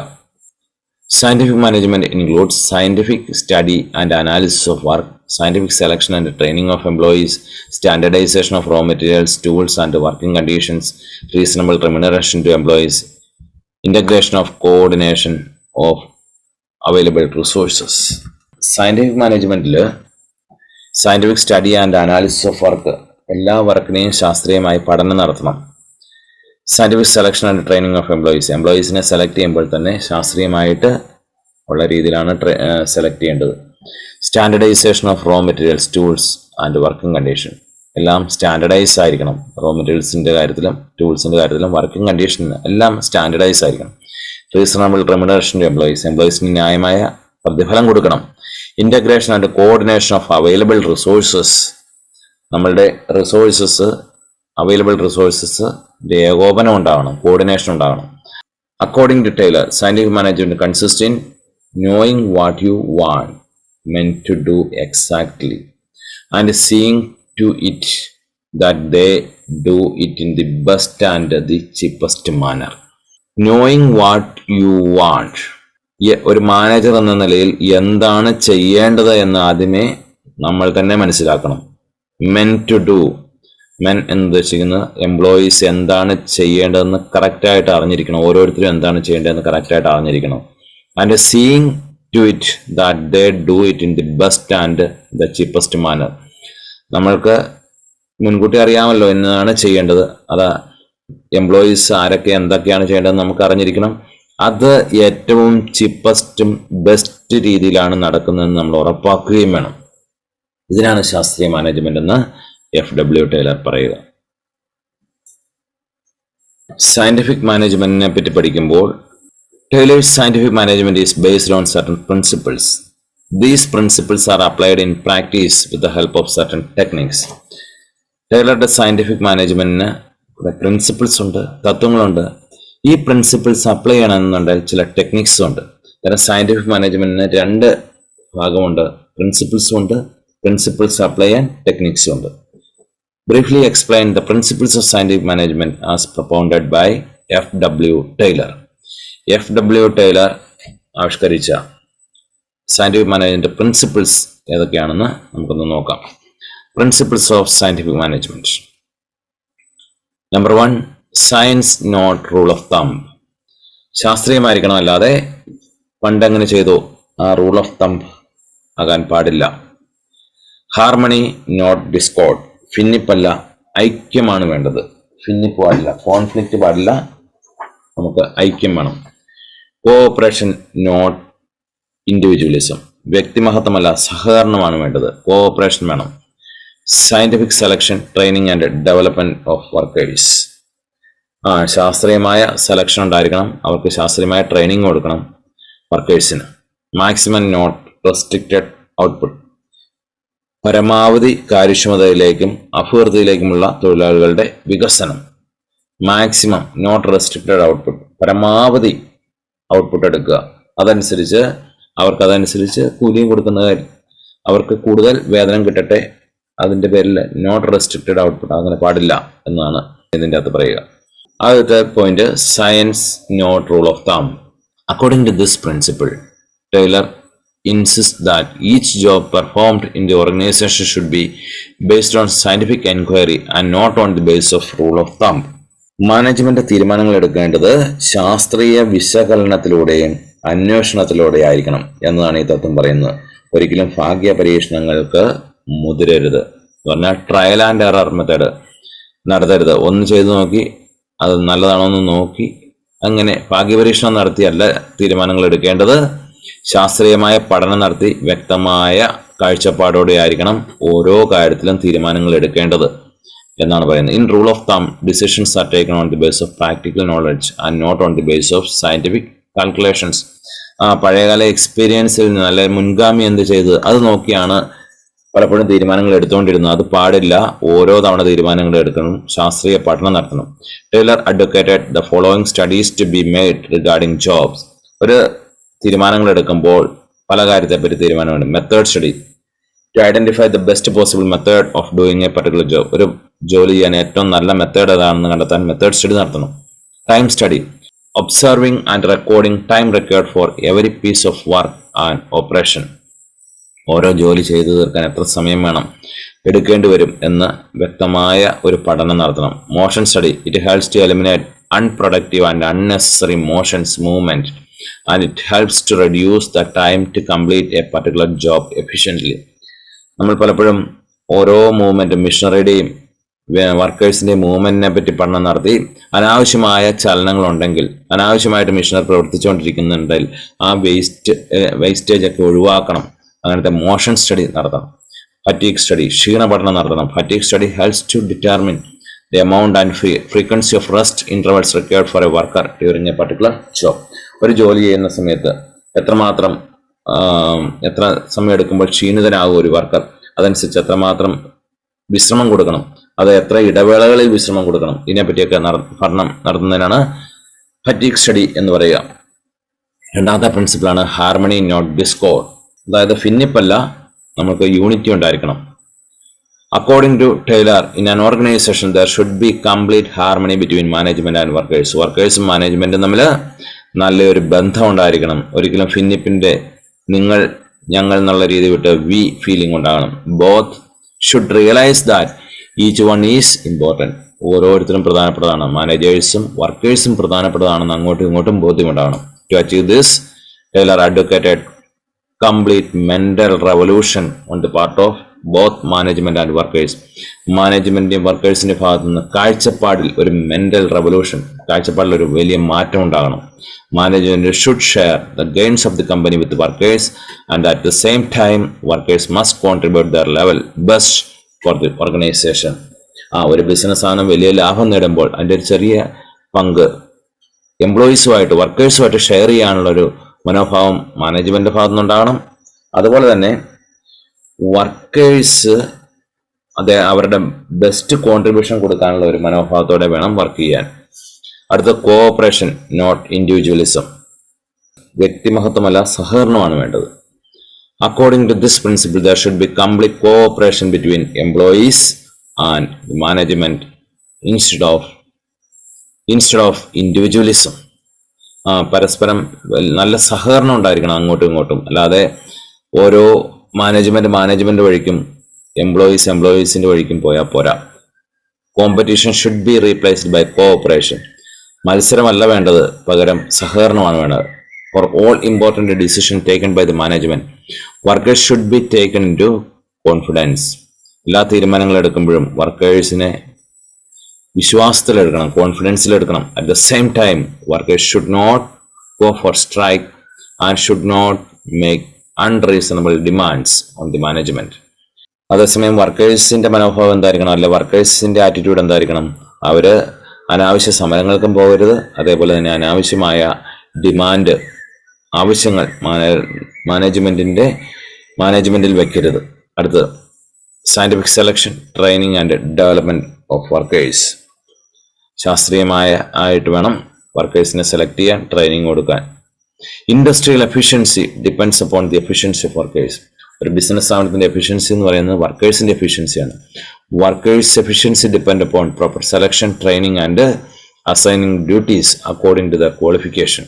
Scientific management includes scientific study and analysis of work, scientific selection and training of employees, standardization of raw materials, tools and working conditions, reasonable remuneration to employees, integration of coordination of available resources. Scientific management scientific study and analysis of work, എല്ലാ വർക്കിനെയും ശാസ്ത്രീയമായി പഠനം നടത്തണം. Scientific selection and training of എംപ്ലോയീസിനെ select ചെയ്യുമ്പോൾ തന്നെ ശാസ്ത്രീയമായിട്ട് ഉള്ള രീതിയിലാണ് സെലക്ട് ചെയ്യേണ്ടത്. Standardisation of raw materials, tools and working condition, എല്ലാം സ്റ്റാൻഡർഡൈസ് ആയിരിക്കണം. റോ മെറ്റീരിയൽസിൻ്റെ കാര്യത്തിലും ടൂൾസിൻ്റെ കാര്യത്തിലും വർക്കിംഗ് കണ്ടീഷൻ എല്ലാം സ്റ്റാൻഡർഡൈസ് ആയിരിക്കണം. റീസണബിൾ റെമ്യൂണറേഷൻ ടു എംപ്ലോയീസിന് ന്യായമായ പ്രതിഫലം കൊടുക്കണം. Integration and coordination of available resources, നമ്മളുടെ അവൈലബിൾ റിസോഴ്സസ് ഏകോപനം ഉണ്ടാകണം, കോർഡിനേഷൻ ഉണ്ടാകണം. According to Taylor, scientific management consist in knowing what you want men to do exactly and seeing to it that they do it in the best and the cheapest manner. Knowing what you want, ഒരു manager എന്ന നിലയിൽ എന്താണ് ചെയ്യേണ്ടത് എന്ന് ആദ്യമേ നമ്മൾ തന്നെ മനസ്സിലാക്കണം. മെൻ ടു ഡു, മെൻ എന്ന് ഉദ്ദേശിക്കുന്നത് എംപ്ലോയീസ് എന്താണ് ചെയ്യേണ്ടതെന്ന് കറക്റ്റായിട്ട് അറിഞ്ഞിരിക്കണം. ഓരോരുത്തരും എന്താണ് ചെയ്യേണ്ടതെന്ന് കറക്റ്റായിട്ട് അറിഞ്ഞിരിക്കണം. And seeing to it that they do it in the best and the cheapest manner. നമ്മൾക്ക് മുൻകൂട്ടി അറിയാമല്ലോ എന്നാണ് ചെയ്യേണ്ടത്. അത് എംപ്ലോയീസ് ആരൊക്കെ എന്തൊക്കെയാണ് ചെയ്യേണ്ടതെന്ന് നമുക്ക് അറിഞ്ഞിരിക്കണം. അത് ഏറ്റവും ചീപ്പസ്റ്റും ബെസ്റ്റ് രീതിയിലാണ് നടക്കുന്നതെന്ന് നമ്മൾ ഉറപ്പാക്കുകയും വേണം. ഇതിനാണ് ശാസ്ത്രീയ മാനേജ്മെന്റ് എന്ന് FW ടൈലർ പറയുക. സയന്റിഫിക് മാനേജ്മെന്റിനെ പറ്റി പഠിക്കുമ്പോൾ Taylor's scientific management is based on certain principles. These principles are applied in practice with the help of certain techniques. ടൈലറുടെ സയന്റിഫിക് മാനേജ്മെന്റിന് പ്രിൻസിപ്പിൾസ് ഉണ്ട്, തത്വങ്ങളുണ്ട്. ഈ പ്രിൻസിപ്പിൾസ് അപ്ലൈ ചെയ്യണമെന്നുണ്ടെങ്കിൽ ചില ടെക്നിക്സും ഉണ്ട്. സയന്റിഫിക് മാനേജ്മെന്റിന് രണ്ട് ഭാഗമുണ്ട്, പ്രിൻസിപ്പിൾസും ഉണ്ട്, പ്രിൻസിപ്പിൾസ് അപ്ലൈ ചെയ്യാൻ ടെക്നിക്സും ഉണ്ട്. Briefly explain the principles of scientific management as propounded by FW Taylor. FW Taylor ആവിഷ്കരിച്ച സയന്റിഫിക് മാനേജ്മെന്റ് പ്രിൻസിപ്പിൾസ് ഏതൊക്കെയാണെന്ന് നമുക്കൊന്ന് നോക്കാം. Principles of scientific management. Number 1, science not rule of thumb. ശാസ്ത്രീയമായിരിക്കണം, അല്ലാതെ പണ്ടെങ്ങനെ ചെയ്തോ ആ റൂൾ ഓഫ് തമ്പ് ആകാൻ പാടില്ല. Harmony not discord. ഭിന്നിപ്പല്ല, ഐക്യമാണ് വേണ്ടത്. ഭിന്നിപ്പ് പാടില്ല, കോൺഫ്ലിക്റ്റ് പാടില്ല, നമുക്ക് ഐക്യം വേണം. Cooperation not individualism. വ്യക്തിമഹത്വമല്ല, സഹകരണമാണ് വേണ്ടത്, കോഓപ്പറേഷൻ വേണം. Scientific selection, training and development of workers. ശാസ്ത്രീയമായ സെലക്ഷൻ ഉണ്ടായിരിക്കണം, അവർക്ക് ശാസ്ത്രീയമായ ട്രെയിനിങ് കൊടുക്കണം വർക്കേഴ്സിന്. Maximum not restricted output. പരമാവധി കാര്യക്ഷമതയിലേക്കും അഭിവൃദ്ധിയിലേക്കുമുള്ള തൊഴിലാളികളുടെ വികസനം. മാക്സിമം നോട്ട് റെസ്ട്രിക്റ്റഡ് ഔട്ട്പുട്ട്, പരമാവധി ഔട്ട്പുട്ട് എടുക്കുക. അവർക്കതനുസരിച്ച് കൂലിയും കൊടുക്കുന്ന കാര്യം, അവർക്ക് കൂടുതൽ വേതനം കിട്ടട്ടെ, അതിൻ്റെ പേരിൽ നോട്ട് റെസ്ട്രിക്റ്റഡ് ഔട്ട്പുട്ട് അങ്ങനെ പാടില്ല എന്നാണ് ഇതിൻ്റെ അകത്ത് പറയുക. ആദ്യത്തെ point, science not rule of thumb. According to this principle, Taylor insists that each job performed in the organization should be based on scientific inquiry and not on the basis of rule of thumb. Management തീരുമാനങ്ങൾ എടുക്കേണ്ടത് ശാസ്ത്രീയ വിശകലനത്തിലൂടെയും അന്വേഷണത്തിലൂടെയായിരിക്കണം എന്നതാണ് ഈ തത്വം പറയുന്നത്. ഒരിക്കലും ഭാഗ്യ പരീക്ഷണങ്ങൾക്ക് മുതിരരുത്. എന്ന് പറഞ്ഞാൽ ട്രയൽ ആൻഡ് എറർ മെത്തേഡ് നടത്തരുത്. ഒന്ന് ചെയ്തു നോക്കി അത് നല്ലതാണോ എന്ന് നോക്കി അങ്ങനെ ഭാഗ്യപരീക്ഷണം നടത്തിയല്ല തീരുമാനങ്ങൾ എടുക്കേണ്ടത്. ശാസ്ത്രീയമായ പഠനം നടത്തി വ്യക്തമായ കാഴ്ചപ്പാടോടെ ആയിരിക്കണം ഓരോ കാര്യത്തിലും തീരുമാനങ്ങൾ എടുക്കേണ്ടത്. എന്നാണ് പറയുന്നത്. In rule of thumb decisions are taken on the base of practical knowledge and not on the base of scientific calculations. പഴയകാല എക്സ്പീരിയൻസിൽ നിന്ന് അല്ലെ മുൻഗാമി എന്ത് ചെയ്ത് അത് നോക്കിയാണ് പലപ്പോഴും തീരുമാനങ്ങൾ എടുത്തുകൊണ്ടിരുന്നത്. അത് പാടില്ല. ഓരോ തവണ തീരുമാനങ്ങൾ എടുക്കണം, ശാസ്ത്രീയ പഠനം നടത്തണം. Taylor advocated the following studies to be made regarding jobs. ഒരു തീരുമാനങ്ങൾ എടുക്കുമ്പോൾ പല കാര്യത്തെപ്പറ്റി തീരുമാനമുണ്ട്. Method study to identify the best possible method of doing a particular job. ഒരു ജോലി ചെയ്യാൻ ഏറ്റവും നല്ല മെത്തേഡ് ഏതാണെന്ന് കണ്ടെത്താൻ മെത്തേഡ് സ്റ്റഡി നടത്തണം. Time study observing and recording time record for every piece of work and operation. ഓരോ ജോലി ചെയ്തു തീർക്കാൻ എത്ര സമയം വേണം, എടുക്കേണ്ടി വരും എന്ന് വ്യക്തമായ ഒരു പഠനം നടത്തണം. Motion study it helps to eliminate unproductive and unnecessary motions movement and it helps to reduce the time to complete a particular job efficiently. നമ്മൾ പലപ്പോഴും ഓരോ മൂവ്മെന്റും മിഷനറിയുടെയും വർക്കേഴ്സിന്റെയും മൂവ്മെന്റിനെ പറ്റി പഠനം നടത്തി അനാവശ്യമായ ചലനങ്ങളുണ്ടെങ്കിൽ, അനാവശ്യമായിട്ട് മിഷനറി പ്രവർത്തിച്ചുകൊണ്ടിരിക്കുന്നുണ്ടെങ്കിൽ ആ വേസ്റ്റേജ് ഒക്കെ ഒഴിവാക്കണം. അങ്ങനത്തെ മോഷൻ സ്റ്റഡി നടത്തണം. ഫറ്റീഗ് സ്റ്റഡി ക്ഷീണ പഠനം നടത്തണം. Fatigue study helps to determine the amount and frequency of rest intervals required for a worker during a particular job. ഒരു ജോലി ചെയ്യുന്ന സമയത്ത് എത്ര സമയം എടുക്കുമ്പോൾ ക്ഷീണിതനാകും ഒരു വർക്കർ, അതനുസരിച്ച് എത്രമാത്രം വിശ്രമം കൊടുക്കണം, അത് എത്ര ഇടവേളകളിൽ വിശ്രമം കൊടുക്കണം, ഇതിനെപ്പറ്റിയൊക്കെ പഠനം നടത്തുന്നതിനാണ് ഫറ്റീഗ് സ്റ്റഡി എന്ന് പറയുക. രണ്ടാമത്തെ പ്രിൻസിപ്പിളാണ് ഹാർമണി നോട്ട് ഡിസ്കോർഡ്. അതായത് ഭിന്നിപ്പല്ല, നമുക്ക് യൂണിറ്റി ഉണ്ടായിരിക്കണം. According to Taylor, in an organisation there should be complete harmony between management and workers. വർക്കേഴ്സും മാനേജ്മെന്റും തമ്മിൽ നല്ലൊരു ബന്ധം ഉണ്ടായിരിക്കണം. ഒരിക്കലും ഭിന്നിപ്പിന്റെ നിങ്ങൾ ഞങ്ങൾ എന്നുള്ള രീതി വിട്ട് വി ഫീലിംഗ് ഉണ്ടാകണം. Both should realise that each one is important. ഓരോരുത്തരും പ്രധാനപ്പെട്ടതാണ്. മാനേജേഴ്സും വർക്കേഴ്സും പ്രധാനപ്പെട്ടതാണെന്ന് അങ്ങോട്ടും ഇങ്ങോട്ടും ബോധ്യമുണ്ടാകണം. To achieve this, Taylor advocated complete mental revolution on the part of both management and workers. മാനേജ്മെന്റിന്റെയും വർക്കേഴ്സിന്റെ ഭാഗത്തു നിന്ന് കാഴ്ചപ്പാടിൽ ഒരു മെന്റൽ റെവല്യൂഷൻ, കാഴ്ചപ്പാടിൽ ഒരു വലിയ മാറ്റം ഉണ്ടാകണം. Management should share the gains of the company with workers and at the same time workers must contribute there level best for the organisation. ഒരു ബിസിനസ് ആണ് വലിയ ലാഭം നേടുമ്പോൾ അതിൻ്റെ ഒരു ചെറിയ പങ്ക് എംപ്ലോയീസുമായിട്ട് വർക്കേഴ്സുമായിട്ട് ഷെയർ ചെയ്യാനുള്ള ഒരു മനോഭാവം മാനേജ്മെന്റ് ഭാഗത്തു നിന്നുണ്ടാകണം. അതുപോലെ തന്നെ വർക്കേഴ്സ് അവരുടെ ബെസ്റ്റ് കോൺട്രിബ്യൂഷൻ കൊടുക്കാനുള്ള ഒരു മനോഭാവത്തോടെ വേണം വർക്ക് ചെയ്യാൻ. അടുത്ത കോഓപ്പറേഷൻ നോട്ട് ഇൻഡിവിജ്വലിസം. വ്യക്തിമഹത്വമല്ല, സഹകരണമാണ് വേണ്ടത്. According to this principle there should be complete cooperation between employees and management instead of individualism. പരസ്പരം നല്ല സഹകരണം ഉണ്ടായിരിക്കണം അങ്ങോട്ടും ഇങ്ങോട്ടും. അല്ലാതെ ഓരോ മാനേജ്മെന്റ് വഴിക്കും എംപ്ലോയീസിന്റെ വഴിക്കും പോയാൽ പോരാ. Competition should be replaced by cooperation. മത്സരമല്ല വേണ്ടത്, പകരം സഹകരണമാണ് വേണ്ടത്. For all important decision taken by the management, workers should be taken into confidence. എല്ലാ തീരുമാനങ്ങൾ എടുക്കുമ്പോഴും വർക്കേഴ്സിനെ വിശ്വാസത്തിലെടുക്കണം, കോൺഫിഡൻസിലെടുക്കണം. At the same time workers should not go for strike and should not make unreasonable demands on the management. അതേസമയം വർക്കേഴ്സിന്റെ മനോഭാവം എന്തായിരിക്കണം, അല്ലെ വർക്കേഴ്സിന്റെ ആറ്റിറ്റ്യൂഡ് എന്തായിരിക്കണം? അവര് അനാവശ്യ സമരങ്ങൾക്കും പോകരുത്, അതേപോലെ തന്നെ അനാവശ്യമായ ഡിമാൻഡ് ആവശ്യങ്ങൾ മാനേജ്മെന്റിൽ വെക്കരുത്. അടുത്തത് scientific selection, training and development of workers. ആയിട്ട് വേണം വർക്കേഴ്സിനെ സെലക്ട് ചെയ്യാൻ, ട്രെയിനിങ് കൊടുക്കാൻ. Industrial efficiency depends upon the efficiency of workers. ഒരു ബിസിനസ് സ്ഥാപനത്തിന്റെ എഫിഷ്യൻസി എന്ന് പറയുന്നത് വർക്കേഴ്സിന്റെ എഫിഷ്യൻസിയാണ്. Workers efficiency depend upon proper selection, training and assigning duties according to the qualification.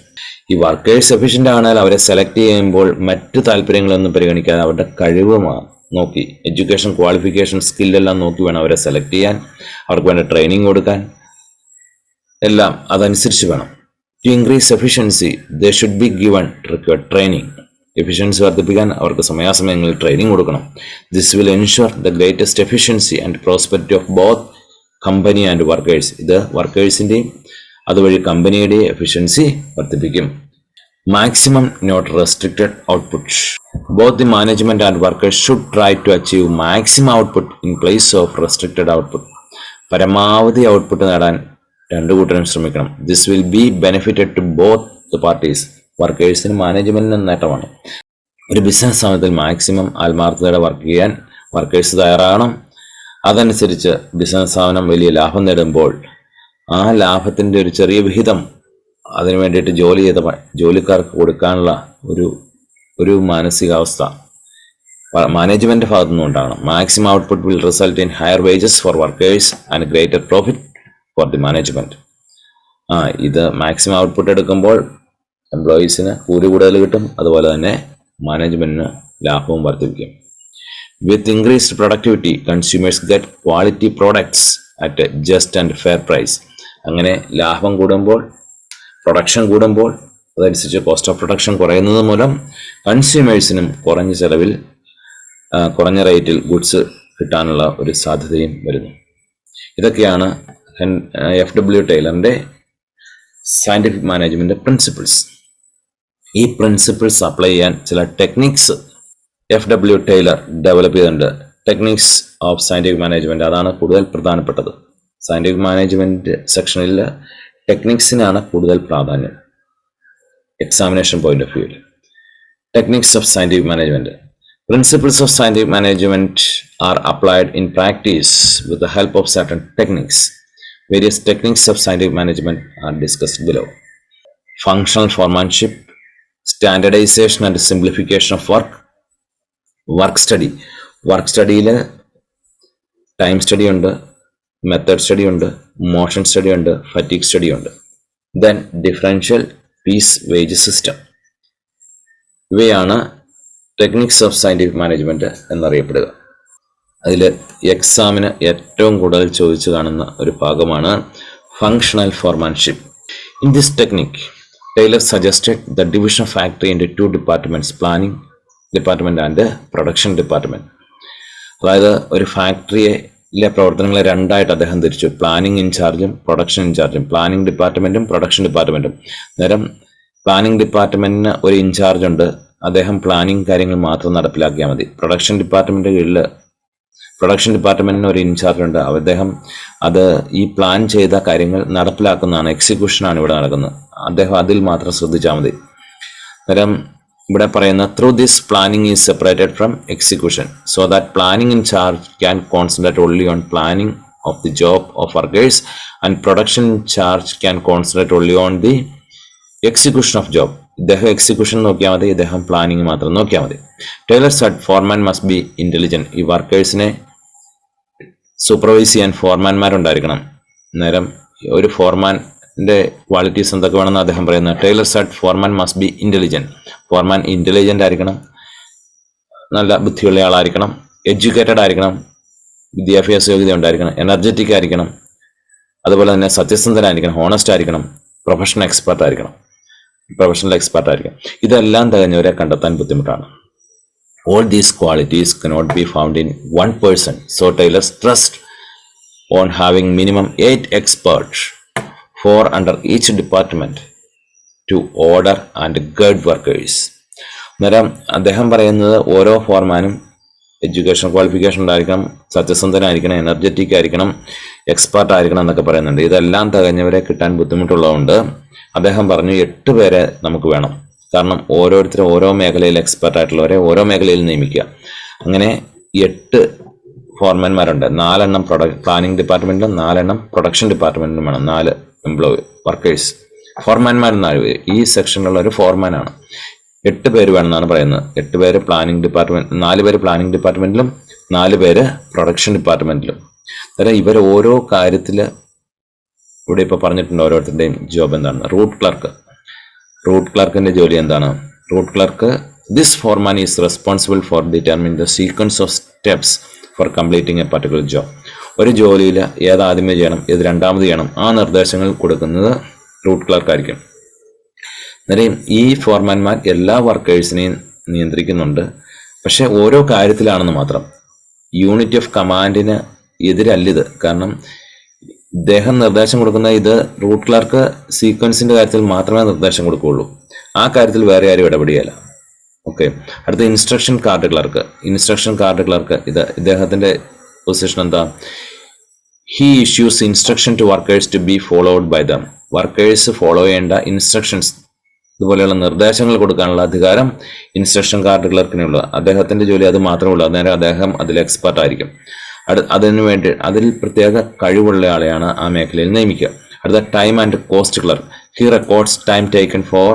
ഈ വർക്കേഴ്സ് എഫിഷ്യന്റ് ആണെങ്കിൽ അവരെ സെലക്ട് ചെയ്യുമ്പോൾ മറ്റു താല്പര്യങ്ങളൊന്നും പരിഗണിക്കാതെ അവരുടെ കഴിവ് നോക്കി, എഡ്യൂക്കേഷൻ, ക്വാളിഫിക്കേഷൻ, സ്കില്ലെല്ലാം നോക്കി വേണം അവരെ സെലക്ട് ചെയ്യാൻ. അവർക്ക് വേണ്ട ട്രെയിനിങ് കൊടുക്കാൻ, എല്ലാം അതനുസരിച്ച് വേണം. To increase efficiency they should be given required training. Efficiency വർദ്ധിപ്പിക്കാൻ അവർക്ക് സമയാസമയങ്ങളിൽ ട്രെയിനിങ് കൊടുക്കണം. This will ensure the greatest efficiency and prosperity of both company and workers. ഇത് വർക്കേഴ്സിന്റെയും അതുവഴി കമ്പനിയുടെയും എഫിഷ്യൻസി വർദ്ധിപ്പിക്കും. Maximum not restricted output. Both the management and workers should try to achieve maximum output in place of restricted output. പരമാവധി output നേടാൻ രണ്ടു കൂട്ടരും ശ്രമിക്കണം. This will be benefited to both the parties. വർക്കേഴ്സിനും മാനേജ്മെന്റിനും നേട്ടമാണ്. ഒരു ബിസിനസ് സ്ഥാപനത്തിൽ മാക്സിമം ആത്മാർത്ഥതയോടെ വർക്ക് ചെയ്യാൻ വർക്കേഴ്സ് തയ്യാറാകണം. അതനുസരിച്ച് ബിസിനസ് സ്ഥാപനം വലിയ ലാഭം നേടുമ്പോൾ ആ ലാഭത്തിൻ്റെ ഒരു ചെറിയ വിഹിതം അതിനു വേണ്ടിയിട്ട് ജോലി ചെയ്ത ജോലിക്കാർക്ക് കൊടുക്കാനുള്ള ഒരു മാനസികാവസ്ഥ മാനേജ്മെന്റ് ഭാഗത്തു നിന്നുണ്ടാകണം. Maximum output will result in higher wages for workers and greater profit for the management. ഇത് മാക്സിമം ഔട്ട്പുട്ട് എടുക്കുമ്പോൾ എംപ്ലോയീസിന് കൂലി കൂടുതൽ കിട്ടും, അതുപോലെ തന്നെ മാനേജ്മെന്റിന് ലാഭവും വർദ്ധിപ്പിക്കും. With increased productivity consumers get quality products at just and fair price. അങ്ങനെ ലാഭം കൂടുമ്പോൾ, പ്രൊഡക്ഷൻ കൂടുമ്പോൾ അതനുസരിച്ച് കോസ്റ്റ് ഓഫ് പ്രൊഡക്ഷൻ കുറയുന്നത് മൂലം കൺസ്യൂമേഴ്സിനും കുറഞ്ഞ ചെലവിൽ കുറഞ്ഞ റേറ്റിൽ ഗുഡ്സ് കിട്ടാനുള്ള ഒരു സാധ്യതയും വരുന്നു. ഇതൊക്കെയാണ് FW ടൈലറിൻ്റെ സയൻറ്റിഫിക് മാനേജ്മെന്റ് പ്രിൻസിപ്പിൾസ്. ഈ പ്രിൻസിപ്പിൾസ് അപ്ലൈ ചെയ്യാൻ ചില ടെക്നിക്സ് FW ടൈലർ ഡെവലപ്പ് ചെയ്തിട്ടുണ്ട്. ടെക്നിക്സ് ഓഫ് സയൻറ്റിഫിക് മാനേജ്മെന്റ്, അതാണ് കൂടുതൽ പ്രധാനപ്പെട്ടത്. സയൻറ്റിഫിക് മാനേജ്മെന്റ് സെക്ഷനിൽ ടെക്നിക്സിനാണ് കൂടുതൽ പ്രാധാന്യം എക്സാമിനേഷൻ പോയിന്റ് ഓഫ് വ്യൂവിൽ. Techniques of scientific management. Principles of scientific management are applied in practice with the help of certain techniques. Various techniques of scientific management are discussed below. Functional foremanship, standardization and simplification of work. Work study. Work studyയിൽ time study ഉണ്ട്, method study ഉണ്ട്, motion study ഉണ്ട്, fatigue study ഉണ്ട്. Then differential piece wage system. ഇവയാണ് techniques of scientific management എന്നറിയപ്പെടുക. അതിൽ എക്സാമിന് ഏറ്റവും കൂടുതൽ ചോദിച്ചു കാണുന്ന ഒരു ഭാഗമാണ് functional foremanship. In this technique Taylor suggested the division of factory into departments, planning department and production department. അതായത് ഒരു ഫാക്ടറിയിലെ പ്രവർത്തനങ്ങളെ രണ്ടായിട്ട് അദ്ദേഹം തിരിച്ചു. പ്ലാനിംഗ് ഇൻചാർജും പ്രൊഡക്ഷൻ ഇൻചാർജും, പ്ലാനിംഗ് ഡിപ്പാർട്ട്മെന്റും പ്രൊഡക്ഷൻ ഡിപ്പാർട്ട്മെന്റും. നേരം പ്ലാനിംഗ് ഡിപ്പാർട്ട്മെന്റിന് ഒരു ഇൻചാർജ് ഉണ്ട്, അദ്ദേഹം പ്ലാനിങ് കാര്യങ്ങൾ മാത്രം നടപ്പിലാക്കിയാൽ മതി. പ്രൊഡക്ഷൻ ഡിപ്പാർട്ട്മെന്റിന്റെ കീഴിൽ പ്രൊഡക്ഷൻ ഡിപ്പാർട്ട്മെന്റിന് ഒരു ഇൻചാർജ് ഉണ്ട്, അദ്ദേഹം ഈ പ്ലാൻ ചെയ്ത കാര്യങ്ങൾ നടപ്പിലാക്കുന്നതാണ്, എക്സിക്യൂഷനാണ് ഇവിടെ നടക്കുന്നത്. അദ്ദേഹം അതിൽ മാത്രം ശ്രദ്ധിച്ചാൽ മതി. അന്നേരം ഇവിടെ പറയുന്ന through this planning is separated from execution so that planning incharge can concentrate only on planning of the job of workers and production incharge can concentrate only on the execution of job. ഇദ്ദേഹം execution നോക്കിയാൽ മതി, ഇദ്ദേഹം planning മാത്രം നോക്കിയാൽ മതി. Taylor said foreman must be intelligent. ഈ വർക്കേഴ്സിനെ supervise ചെയ്യാൻ ഫോർമാൻമാരുണ്ടായിരിക്കണം. നേരം ഒരു ഫോർമാൻ്റെ ക്വാളിറ്റീസ് എന്തൊക്കെ വേണമെന്ന് അദ്ദേഹം പറയുന്നത്. Taylor said foreman must be intelligent. Foreman intelligent ആയിരിക്കണം, നല്ല ബുദ്ധിയുള്ള ആളായിരിക്കണം, എഡ്യൂക്കേറ്റഡ് ആയിരിക്കണം, വിദ്യാഭ്യാസ യോഗ്യത ഉണ്ടായിരിക്കണം, എനർജറ്റിക് ആയിരിക്കണം, അതുപോലെ തന്നെ സത്യസന്ധനായിരിക്കണം, ഹോണസ്റ്റ് ആയിരിക്കണം, പ്രൊഫഷണൽ എക്സ്പെർട്ട് ആയിരിക്കണം. ഇതെല്ലാം തികഞ്ഞവരെ കണ്ടെത്താൻ ബുദ്ധിമുട്ടാണ്. All these qualities cannot be found in one person. So Taylor stressed on having minimum 8 experts, 4 under each department, to order and guide workers. അന്നേരം അദ്ദേഹം പറയുന്നത് ഓരോ ഫോർമാനും എഡ്യൂക്കേഷൻ ക്വാളിഫിക്കേഷൻ ഉണ്ടായിരിക്കണം, സത്യസന്ധനായിരിക്കണം, എനർജറ്റിക് ആയിരിക്കണം, എക്സ്പെർട്ട് ആയിരിക്കണം എന്നൊക്കെ പറയുന്നുണ്ട്. ഇതെല്ലാം തികഞ്ഞവരെ കിട്ടാൻ ബുദ്ധിമുട്ടുള്ളതുകൊണ്ട് അദ്ദേഹം പറഞ്ഞു 8 പേരെ നമുക്ക് വേണം. കാരണം ഓരോരുത്തരും ഓരോ മേഖലയിൽ എക്സ്പെർട്ട് ആയിട്ടുള്ളവരെ ഓരോ മേഖലയിൽ നിയമിക്കുക. അങ്ങനെ 8 ഫോർമാൻമാരുണ്ട്. 4 എണ്ണം പ്ലാനിംഗ് ഡിപ്പാർട്ട്മെന്റിലും 4 എണ്ണം പ്രൊഡക്ഷൻ ഡിപ്പാർട്ട്മെന്റിലും വേണം. 4 വർക്കേഴ്സ്. ഫോർമാൻമാർ 4 പേര്. ഈ സെക്ഷനിലുള്ള ഒരു ഫോർമാനാണ്. 8 പേര് വേണമെന്നാണ് പറയുന്നത്. 8 പേര് പ്ലാനിംഗ് ഡിപ്പാർട്ട്മെന്റ്, 4 പേര് പ്ലാനിംഗ് ഡിപ്പാർട്ട്മെന്റിലും 4 പേര് പ്രൊഡക്ഷൻ ഡിപ്പാർട്ട്മെന്റിലും. അതായത് ഇവർ ഓരോ കാര്യത്തിൽ ഇവിടെ ഇപ്പോൾ പറഞ്ഞിട്ടുണ്ട് ഓരോരുത്തരുടെയും ജോബ് എന്താണ്. റൂട്ട് ക്ലർക്കിന്റെ ജോലി എന്താണ്? Route clerk, this foreman is responsible for determine the sequence of steps for completing a particular job. ഒരു ജോലിയിൽ ഏത് ആദ്യമേ ചെയ്യണം, ഏത് രണ്ടാമത് ചെയ്യണം, ആ നിർദ്ദേശങ്ങൾ കൊടുക്കുന്നത് റൂട്ട് ക്ലർക്കായിരിക്കും. അന്നേരം ഈ ഫോർമാൻമാർ എല്ലാ വർക്കേഴ്സിനെയും നിയന്ത്രിക്കുന്നുണ്ട്, പക്ഷെ ഓരോ കാര്യത്തിലാണെന്ന് മാത്രം. യൂണിറ്റി ഓഫ് കമാൻഡിന് എതിരല്ലിത്. കാരണം ഇദ്ദേഹം നിർദ്ദേശം കൊടുക്കുന്ന ഇത് റൂട്ട് ക്ലർക്ക് സീക്വൻസിന്റെ കാര്യത്തിൽ മാത്രമേ നിർദ്ദേശം കൊടുക്കുകയുള്ളൂ. ആ കാര്യത്തിൽ വേറെ ആരും ഇടപെടുകയില്ല. ഓക്കെ. അടുത്ത ഇൻസ്ട്രക്ഷൻ കാർഡ് ക്ലർക്ക്. ഇത് ഇദ്ദേഹത്തിന്റെ പൊസിഷൻ എന്താ? He issues instruction to workers to be followed by them. Workers follow ചെയ്യേണ്ട ഇൻസ്ട്രക്ഷൻസ്, ഇതുപോലെയുള്ള നിർദ്ദേശങ്ങൾ കൊടുക്കാനുള്ള അധികാരം ഇൻസ്ട്രക്ഷൻ കാർഡ് ക്ലർക്കിനുള്ള. അദ്ദേഹത്തിന്റെ ജോലി അത് മാത്രമേ ഉള്ളൂ. അന്നേരം അദ്ദേഹം അതിൽ എക്സ്പെർട്ട് ആയിരിക്കും. അതിനു വേണ്ടി അതിൽ പ്രത്യേക കഴിവുള്ള ആളെയാണ് ആ മേഖലയിൽ നിയമിക്കുക. അടുത്ത time and cost clerk. He records time taken for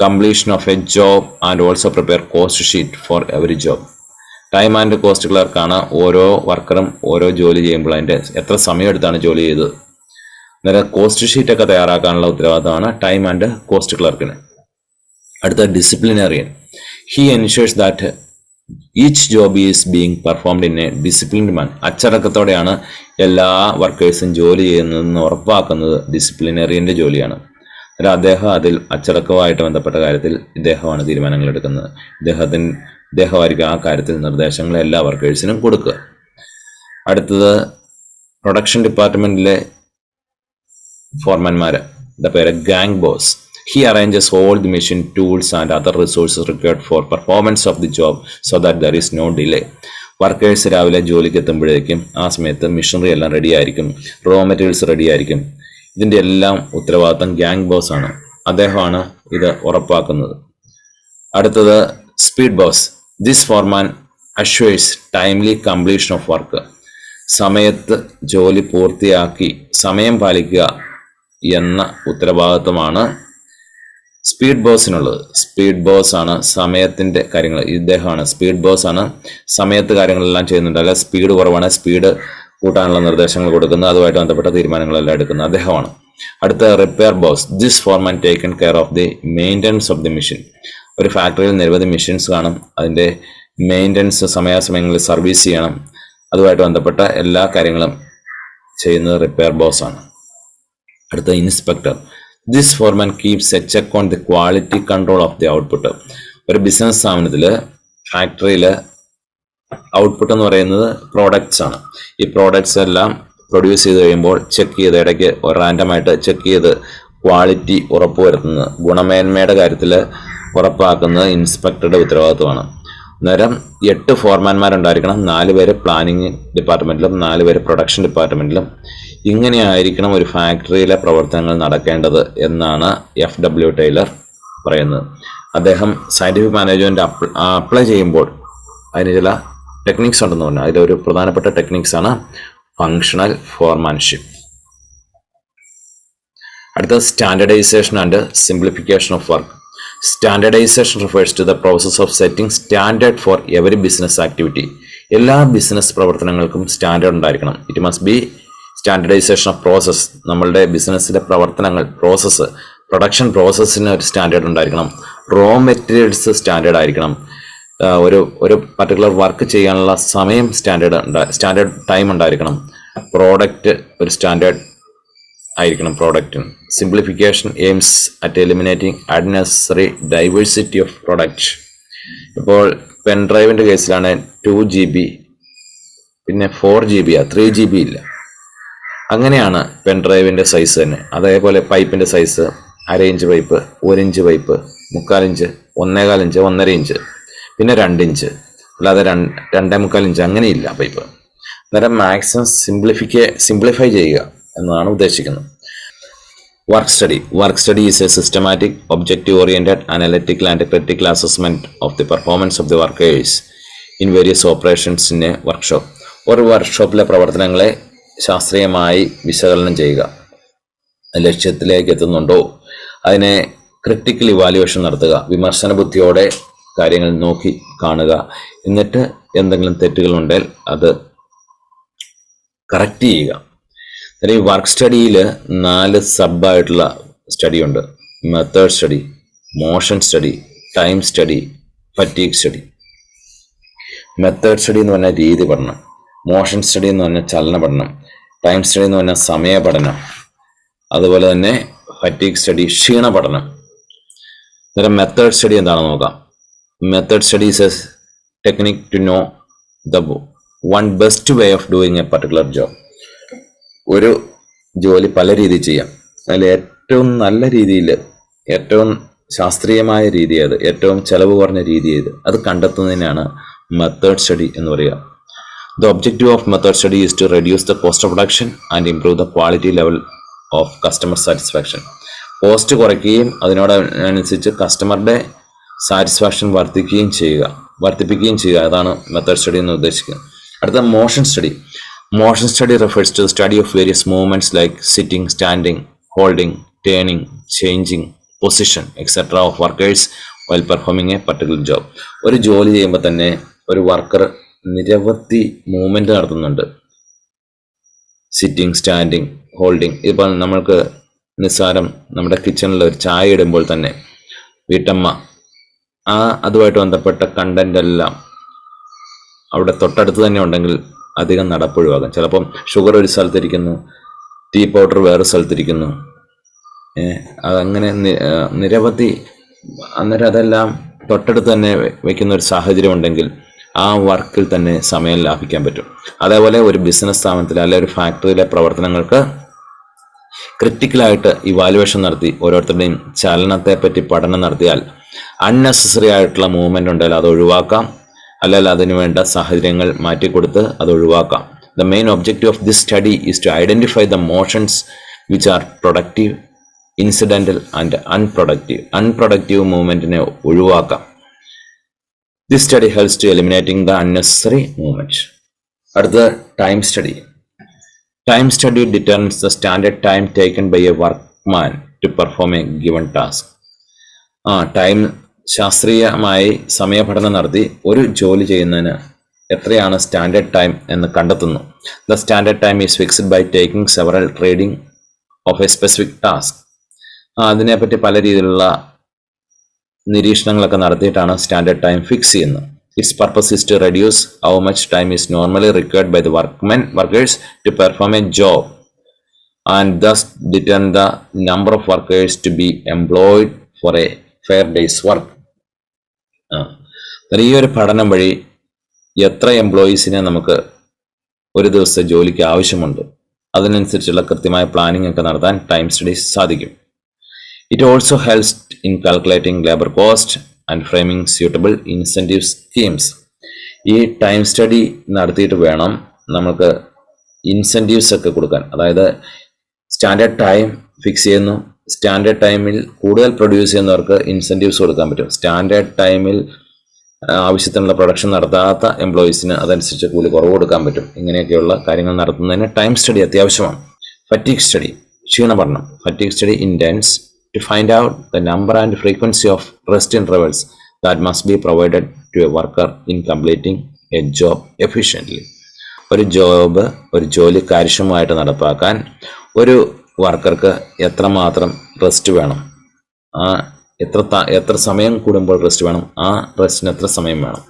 completion of a job and also prepare cost sheet for every job. Time and cost ക്ലർക്കാണ് ഓരോ വർക്കറും ഓരോ ജോലി ചെയ്യുമ്പോൾ അതിൻ്റെ എത്ര സമയം എടുത്താണ് ജോലി ചെയ്തത്, അന്നേരം കോസ്റ്റ് ഷീറ്റൊക്കെ തയ്യാറാക്കാനുള്ള ഉത്തരവാദിത്തമാണ് ടൈം ആൻഡ് കോസ്റ്റ് ക്ലർക്കിന്. അടുത്ത disciplinarian. He ensures that each job is being performed in a disciplined manner. അച്ചടക്കത്തോടെയാണ് എല്ലാ വർക്കേഴ്സും ജോലി ചെയ്യുന്നതെന്ന് ഉറപ്പാക്കുന്നത് ഡിസിപ്ലിനറിയൻ്റെ ജോലിയാണ്. അന്നേരം അദ്ദേഹം അതിൽ അച്ചടക്കവുമായിട്ട് ബന്ധപ്പെട്ട കാര്യത്തിൽ ഇദ്ദേഹമാണ് തീരുമാനങ്ങൾ എടുക്കുന്നത്. ഇദ്ദേഹമായിരിക്കും ആ കാര്യത്തിൽ നിർദ്ദേശങ്ങൾ എല്ലാ വർക്കേഴ്സിനും കൊടുക്കുക. അടുത്തത് പ്രൊഡക്ഷൻ ഡിപ്പാർട്ട്മെന്റിലെ ഫോർമാൻമാര്, പേര് gang boss. He arranges all the machine tools and other resources required for performance of the job so that there is no delay. Workers രാവിലെ ജോലിക്ക് എത്തുമ്പോഴേക്കും ആ സമയത്ത് മെഷീനറി എല്ലാം റെഡി ആയിരിക്കും, റോ മെറ്റീരിയൽസ് റെഡി ആയിരിക്കും. ഇതിൻ്റെ എല്ലാം ഉത്തരവാദിത്തം ഗാങ് ബോസ് ആണ്. അദ്ദേഹമാണ് ഇത് ഉറപ്പാക്കുന്നത്. അടുത്തത് speed boss. This Forman assures timely completion of work. സമയത്ത് ജോലി പൂർത്തിയാക്കി സമയം പാലിക്കുക എന്ന ഉത്തരവാദിത്വമാണ് സ്പീഡ് ബോസിനുള്ളത്. സ്പീഡ് ബോസ് ആണ് സമയത്തിന്റെ കാര്യങ്ങൾ, ഇദ്ദേഹമാണ് സ്പീഡ് ബോസ് ആണ് സമയത്ത് കാര്യങ്ങളെല്ലാം ചെയ്യുന്നുണ്ട്. അല്ല സ്പീഡ് കുറവാണ്, സ്പീഡ് കൂട്ടാനുള്ള നിർദ്ദേശങ്ങൾ കൊടുക്കുന്നത്, അതുമായിട്ട് ബന്ധപ്പെട്ട തീരുമാനങ്ങളെല്ലാം എടുക്കുന്നത് അദ്ദേഹമാണ്. അടുത്ത repair boss. This Forman taken care of the maintenance of the machine. ഒരു ഫാക്ടറിയിൽ നിരവധി മെഷീൻസ് കാണും, അതിൻ്റെ മെയിൻ്റനൻസ് സമയാസമയങ്ങളിൽ സർവീസ് ചെയ്യണം, അതുമായിട്ട് ബന്ധപ്പെട്ട എല്ലാ കാര്യങ്ങളും ചെയ്യുന്നത് റിപ്പയർ ബോസ് ആണ്. അടുത്ത inspector. This Forman keeps a cheque on the quality control of the output. ഒരു ബിസിനസ് സ്ഥാപനത്തിൽ ഫാക്ടറിയിൽ ഔട്ട്പുട്ട് എന്ന് പറയുന്നത് പ്രോഡക്റ്റ്സ് ആണ്. ഈ പ്രോഡക്റ്റ്സ് എല്ലാം പ്രൊഡ്യൂസ് ചെയ്ത് കഴിയുമ്പോൾ ചെക്ക് ചെയ്ത് ഇടയ്ക്ക് റാൻഡമായിട്ട് ചെക്ക് ചെയ്ത് ക്വാളിറ്റി ഉറപ്പുവരുത്തുന്നത്, ഗുണമേന്മയുടെ കാര്യത്തിൽ ഉറപ്പാക്കുന്നത് ഇൻസ്പെക്ടറുടെ ഉത്തരവാദിത്വമാണ്. അന്നേരം 8 ഫോർമാൻമാരുണ്ടായിരിക്കണം, 4 പേര് പ്ലാനിങ് ഡിപ്പാർട്ട്മെന്റിലും 4 പേര് പ്രൊഡക്ഷൻ ഡിപ്പാർട്ട്മെന്റിലും. ഇങ്ങനെയായിരിക്കണം ഒരു ഫാക്ടറിയിലെ പ്രവർത്തനങ്ങൾ നടക്കേണ്ടത് എന്നാണ് FW ടൈലർ പറയുന്നത്. അദ്ദേഹം സയന്റിഫിക് മാനേജ്മെന്റ് അപ്ലൈ ചെയ്യുമ്പോൾ അതിന് ചില ടെക്നിക്സ് ഉണ്ടെന്ന് പറഞ്ഞാൽ അതിലൊരു പ്രധാനപ്പെട്ട ടെക്നിക്സ് ആണ് ഫങ്ഷണൽ ഫോർമാൻഷിപ്പ്. അടുത്ത standardisation and simplification of work. Standardization refers to the process of setting standard for every business activity. എല്ലാ ബിസിനസ് പ്രവർത്തനങ്ങൾക്കും സ്റ്റാൻഡേർഡ് ഉണ്ടായിരിക്കണം. It must be standardisation of process. നമ്മളുടെ ബിസിനസ്സിലെ പ്രവർത്തനങ്ങൾ, പ്രോസസ്സ്, പ്രൊഡക്ഷൻ പ്രോസസ്സിന് ഒരു സ്റ്റാൻഡേർഡ് ഉണ്ടായിരിക്കണം. റോ മെറ്റീരിയൽസ് സ്റ്റാൻഡേർഡ് ആയിരിക്കണം. ഒരു പർട്ടിക്കുലർ വർക്ക് ചെയ്യാനുള്ള സമയം സ്റ്റാൻഡേർഡ് ടൈം ഉണ്ടായിരിക്കണം. പ്രോഡക്റ്റ് ഒരു സ്റ്റാൻഡേർഡ് ആയിരിക്കണം പ്രോഡക്റ്റിന്. Simplification aims at eliminating unnecessary diversity of product. ഇപ്പോൾ പെൻ ഡ്രൈവിൻ്റെ കേസിലാണ് 2 GB പിന്നെ 4 GB 3 GB ഇല്ല. അങ്ങനെയാണ് പെൻ ഡ്രൈവിൻ്റെ സൈസ് തന്നെ. അതേപോലെ പൈപ്പിൻ്റെ size 1/2 inch pipe, 1 inch pipe, 3/4 inch, 1/4 inch, 1.5 inch, പിന്നെ 2 ഇഞ്ച്, അല്ലാതെ 2.25 ഇഞ്ച് അങ്ങനെയില്ല പൈപ്പ്. അന്നേരം മാക്സിമം സിംപ്ലിഫൈ ചെയ്യുക എന്നതാണ് ഉദ്ദേശിക്കുന്നത്. Work study is A systematic, objective oriented, analytical and critical assessment of the performance of the workers in various operations in A workshop. ഒരു വർക്ക്ഷോപ്പിലെ പ്രവർത്തനങ്ങളെ ശാസ്ത്രീയമായി വിശകലനം ചെയ്യുക, ലക്ഷ്യത്തിലേക്ക് എത്തുന്നുണ്ടോ, അതിനെ ക്രിട്ടിക്കൽ ഇവാലുവേഷൻ നടത്തുക, വിമർശന ബുദ്ധിയോടെ കാര്യങ്ങൾ നോക്കി കാണുക, എന്നിട്ട് എന്തെങ്കിലും തെറ്റുകളുണ്ടെങ്കിൽ അത് കറക്റ്റ് ചെയ്യുക. ഈ വർക്ക് സ്റ്റഡിയിൽ 4 സബായിട്ടുള്ള സ്റ്റഡി ഉണ്ട്. Method study, motion study, time study, fatigue study. Method study എന്ന് പറഞ്ഞാൽ രീതി പഠനം, മോഷൻ സ്റ്റഡി എന്ന് പറഞ്ഞാൽ ചലന പഠനം, ടൈം സ്റ്റഡി എന്ന് പറഞ്ഞാൽ സമയ പഠനം, അതുപോലെ തന്നെ ഫറ്റീഗ് സ്റ്റഡി ക്ഷീണ പഠനം. അന്നേരം മെത്തേഡ് സ്റ്റഡി എന്താണെന്ന് നോക്കാം. Method study is a technique to know the one best way of doing a particular job. ഒരു ജോലി പല രീതിയിൽ ചെയ്യാം, അതിൽ ഏറ്റവും നല്ല രീതിയിൽ, ഏറ്റവും ശാസ്ത്രീയമായ രീതി ഏത്, ഏറ്റവും ചെലവ് കുറഞ്ഞ രീതി ഏത്, അത് കണ്ടെത്തുന്നതിനാണ് മെത്തേഡ് സ്റ്റഡി എന്ന് പറയുക. The objective of method study is to reduce the cost of production and improve the quality level of customer satisfaction. Cost കുറയ്ക്കുകയും അതിനോടനുസരിച്ച് കസ്റ്റമറുടെ സാറ്റിസ്ഫാക്ഷൻ വർദ്ധിപ്പിക്കുകയും ചെയ്യുക. അതാണ് മെത്തേഡ് സ്റ്റഡി എന്ന് ഉദ്ദേശിക്കുന്നത്. അടുത്ത motion study. Motion study refers to the study of various movements like sitting, standing, holding, turning, changing position, etc. of workers while performing a particular job. ഒരു ജോലി ചെയ്യുമ്പോൾ തന്നെ ഒരു വർക്കർ നിരവധി മൂവ്മെന്റ് നടത്തുന്നുണ്ട്. Sitting, standing, holding. ഇപ്പോൾ നമ്മൾക്ക് നിസ്സാരം നമ്മുടെ കിച്ചണിൽ ഒരു ചായ ഇടുമ്പോൾ തന്നെ വീട്ടമ്മ അതുമായിട്ട് ബന്ധപ്പെട്ട കണ്ടന്റ് എല്ലാം അവിടെ തൊട്ടടുത്ത് തന്നെ ഉണ്ടെങ്കിൽ അധികം നടപ്പൊഴിവാകും. ചിലപ്പം ഷുഗർ ഒരു സ്ഥലത്തിരിക്കുന്നു, ടീ പൗഡർ വേറെ സ്ഥലത്തിരിക്കുന്നു, അതങ്ങനെ നിരവധി. അന്നേരം അതെല്ലാം തൊട്ടടുത്ത് തന്നെ വയ്ക്കുന്ന ഒരു സാഹചര്യം ഉണ്ടെങ്കിൽ ആ വർക്കിൽ തന്നെ സമയം ലാഭിക്കാൻ പറ്റും. അതേപോലെ ഒരു ബിസിനസ് സ്ഥാപനത്തിൽ അല്ലെങ്കിൽ ഒരു ഫാക്ടറിയിലെ പ്രവർത്തനങ്ങൾക്ക് ക്രിട്ടിക്കലായിട്ട് ഇവാലുവേഷൻ നടത്തി ഓരോരുത്തരുടെയും ചലനത്തെ പറ്റി പഠനം നടത്തിയാൽ അൺനെസസറി ആയിട്ടുള്ള മൂവ്മെന്റ് ഉണ്ടെങ്കിൽ അത് ഒഴിവാക്കാം, അല്ലെങ്കിൽ അതിനു വേണ്ട സാഹചര്യങ്ങൾ മാറ്റിക്കൊടുത്ത് അത് ഒഴിവാക്കാം. The main objective of this study is to identify the motions which are productive, incidental and unproductive മൂവ്മെന്റിനെ ഒഴിവാക്കാം. This study helps to eliminating the unnecessary movement. അടുത്ത time study. Time study determines the standard time taken by a workman to perform a given task. Time ശാസ്ത്രീയമായി സമയപഠനം നടത്തി ഒരു ജോലി ചെയ്യുന്നതിന് എത്രയാണ് standard time എന്ന് കണ്ടെത്തുന്നു. The standard time is fixed by taking several trading of a specific task. അതിനെപ്പറ്റി പല രീതിയിലുള്ള നിരീക്ഷണങ്ങളൊക്കെ നടത്തിയിട്ടാണ് സ്റ്റാൻഡേർഡ് ടൈം ഫിക്സ് ചെയ്യുന്നത്. Its purpose is to reduce how much time is normally required by the workers to perform a job and thus determine the number of workers to be employed for a fair day's work. ഈ ഒരു പഠനം വഴി എത്ര എംപ്ലോയീസിനെ നമുക്ക് ഒരു ദിവസത്തെ ജോലിക്ക് ആവശ്യമുണ്ട് അതിനനുസരിച്ചുള്ള കൃത്യമായ പ്ലാനിംഗ് ഒക്കെ നടത്താൻ ടൈം സ്റ്റഡീസ് സാധിക്കും. It also helps in calculating labor cost and framing suitable incentive schemes. ഈ ടൈം സ്റ്റഡി നടത്തിയിട്ട് വേണം നമുക്ക് ഇൻസെൻറ്റീവ്സ് ഒക്കെ കൊടുക്കാൻ. അതായത് സ്റ്റാൻഡേർഡ് ടൈം ഫിക്സ് ചെയ്യുന്നു, സ്റ്റാൻഡേർഡ് ടൈമിൽ കൂടുതൽ പ്രൊഡ്യൂസ് ചെയ്യുന്നവർക്ക് ഇൻസെൻറ്റീവ്സ് കൊടുക്കാൻ പറ്റും. സ്റ്റാൻഡേർഡ് ടൈമിൽ ആവശ്യത്തിനുള്ള പ്രൊഡക്ഷൻ നടത്താത്ത എംപ്ലോയീസിന് അതനുസരിച്ച് കൂലി കുറവ് കൊടുക്കാൻ പറ്റും. ഇങ്ങനെയൊക്കെയുള്ള കാര്യങ്ങൾ നടത്തുന്നതിന് ടൈം സ്റ്റഡി അത്യാവശ്യമാണ്. ഫറ്റീഗ് സ്റ്റഡി, ക്ഷീണപഠനം. Fatigue study intends to find out the number and frequency of rest intervals that must be provided to a worker in completing a job efficiently. ഒരു ജോലി കാര്യക്ഷമമായിട്ട് നടപ്പാക്കാൻ ഒരു വർക്കർക്ക് എത്രമാത്രം റെസ്റ്റ് വേണം, എത്ര സമയം കൂടുമ്പോൾ റെസ്റ്റ് വേണം, ആ റെസ്റ്റിന് എത്ര സമയം വേണം.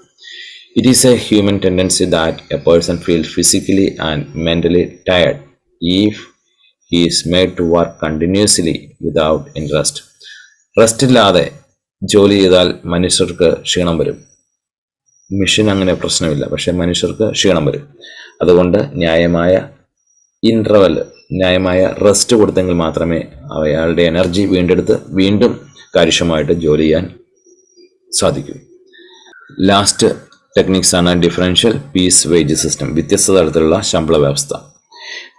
It is a human tendency that a person feels physically and mentally tired if he is made to work continuously without any rest. Rest ഇല്ലാതെ ജോലി ചെയ്താൽ മനുഷ്യർക്ക് ക്ഷീണം വരും. മെഷീൻ അങ്ങനെ പ്രശ്നമില്ല, പക്ഷെ മനുഷ്യർക്ക് ക്ഷീണം വരും. അതുകൊണ്ട് ന്യായമായ റെസ്റ്റ് കൊടുത്തെങ്കിൽ മാത്രമേ അയാളുടെ എനർജി വീണ്ടെടുത്ത് വീണ്ടും കാര്യക്ഷമമായിട്ട് ജോലി ചെയ്യാൻ സാധിക്കൂ. ലാസ്റ്റ് ടെക്നിക്സ് ആണ് ഡിഫറൻഷ്യൽ പീസ് വേജ് സിസ്റ്റം. വ്യത്യസ്ത തരത്തിലുള്ള ശമ്പള വ്യവസ്ഥ.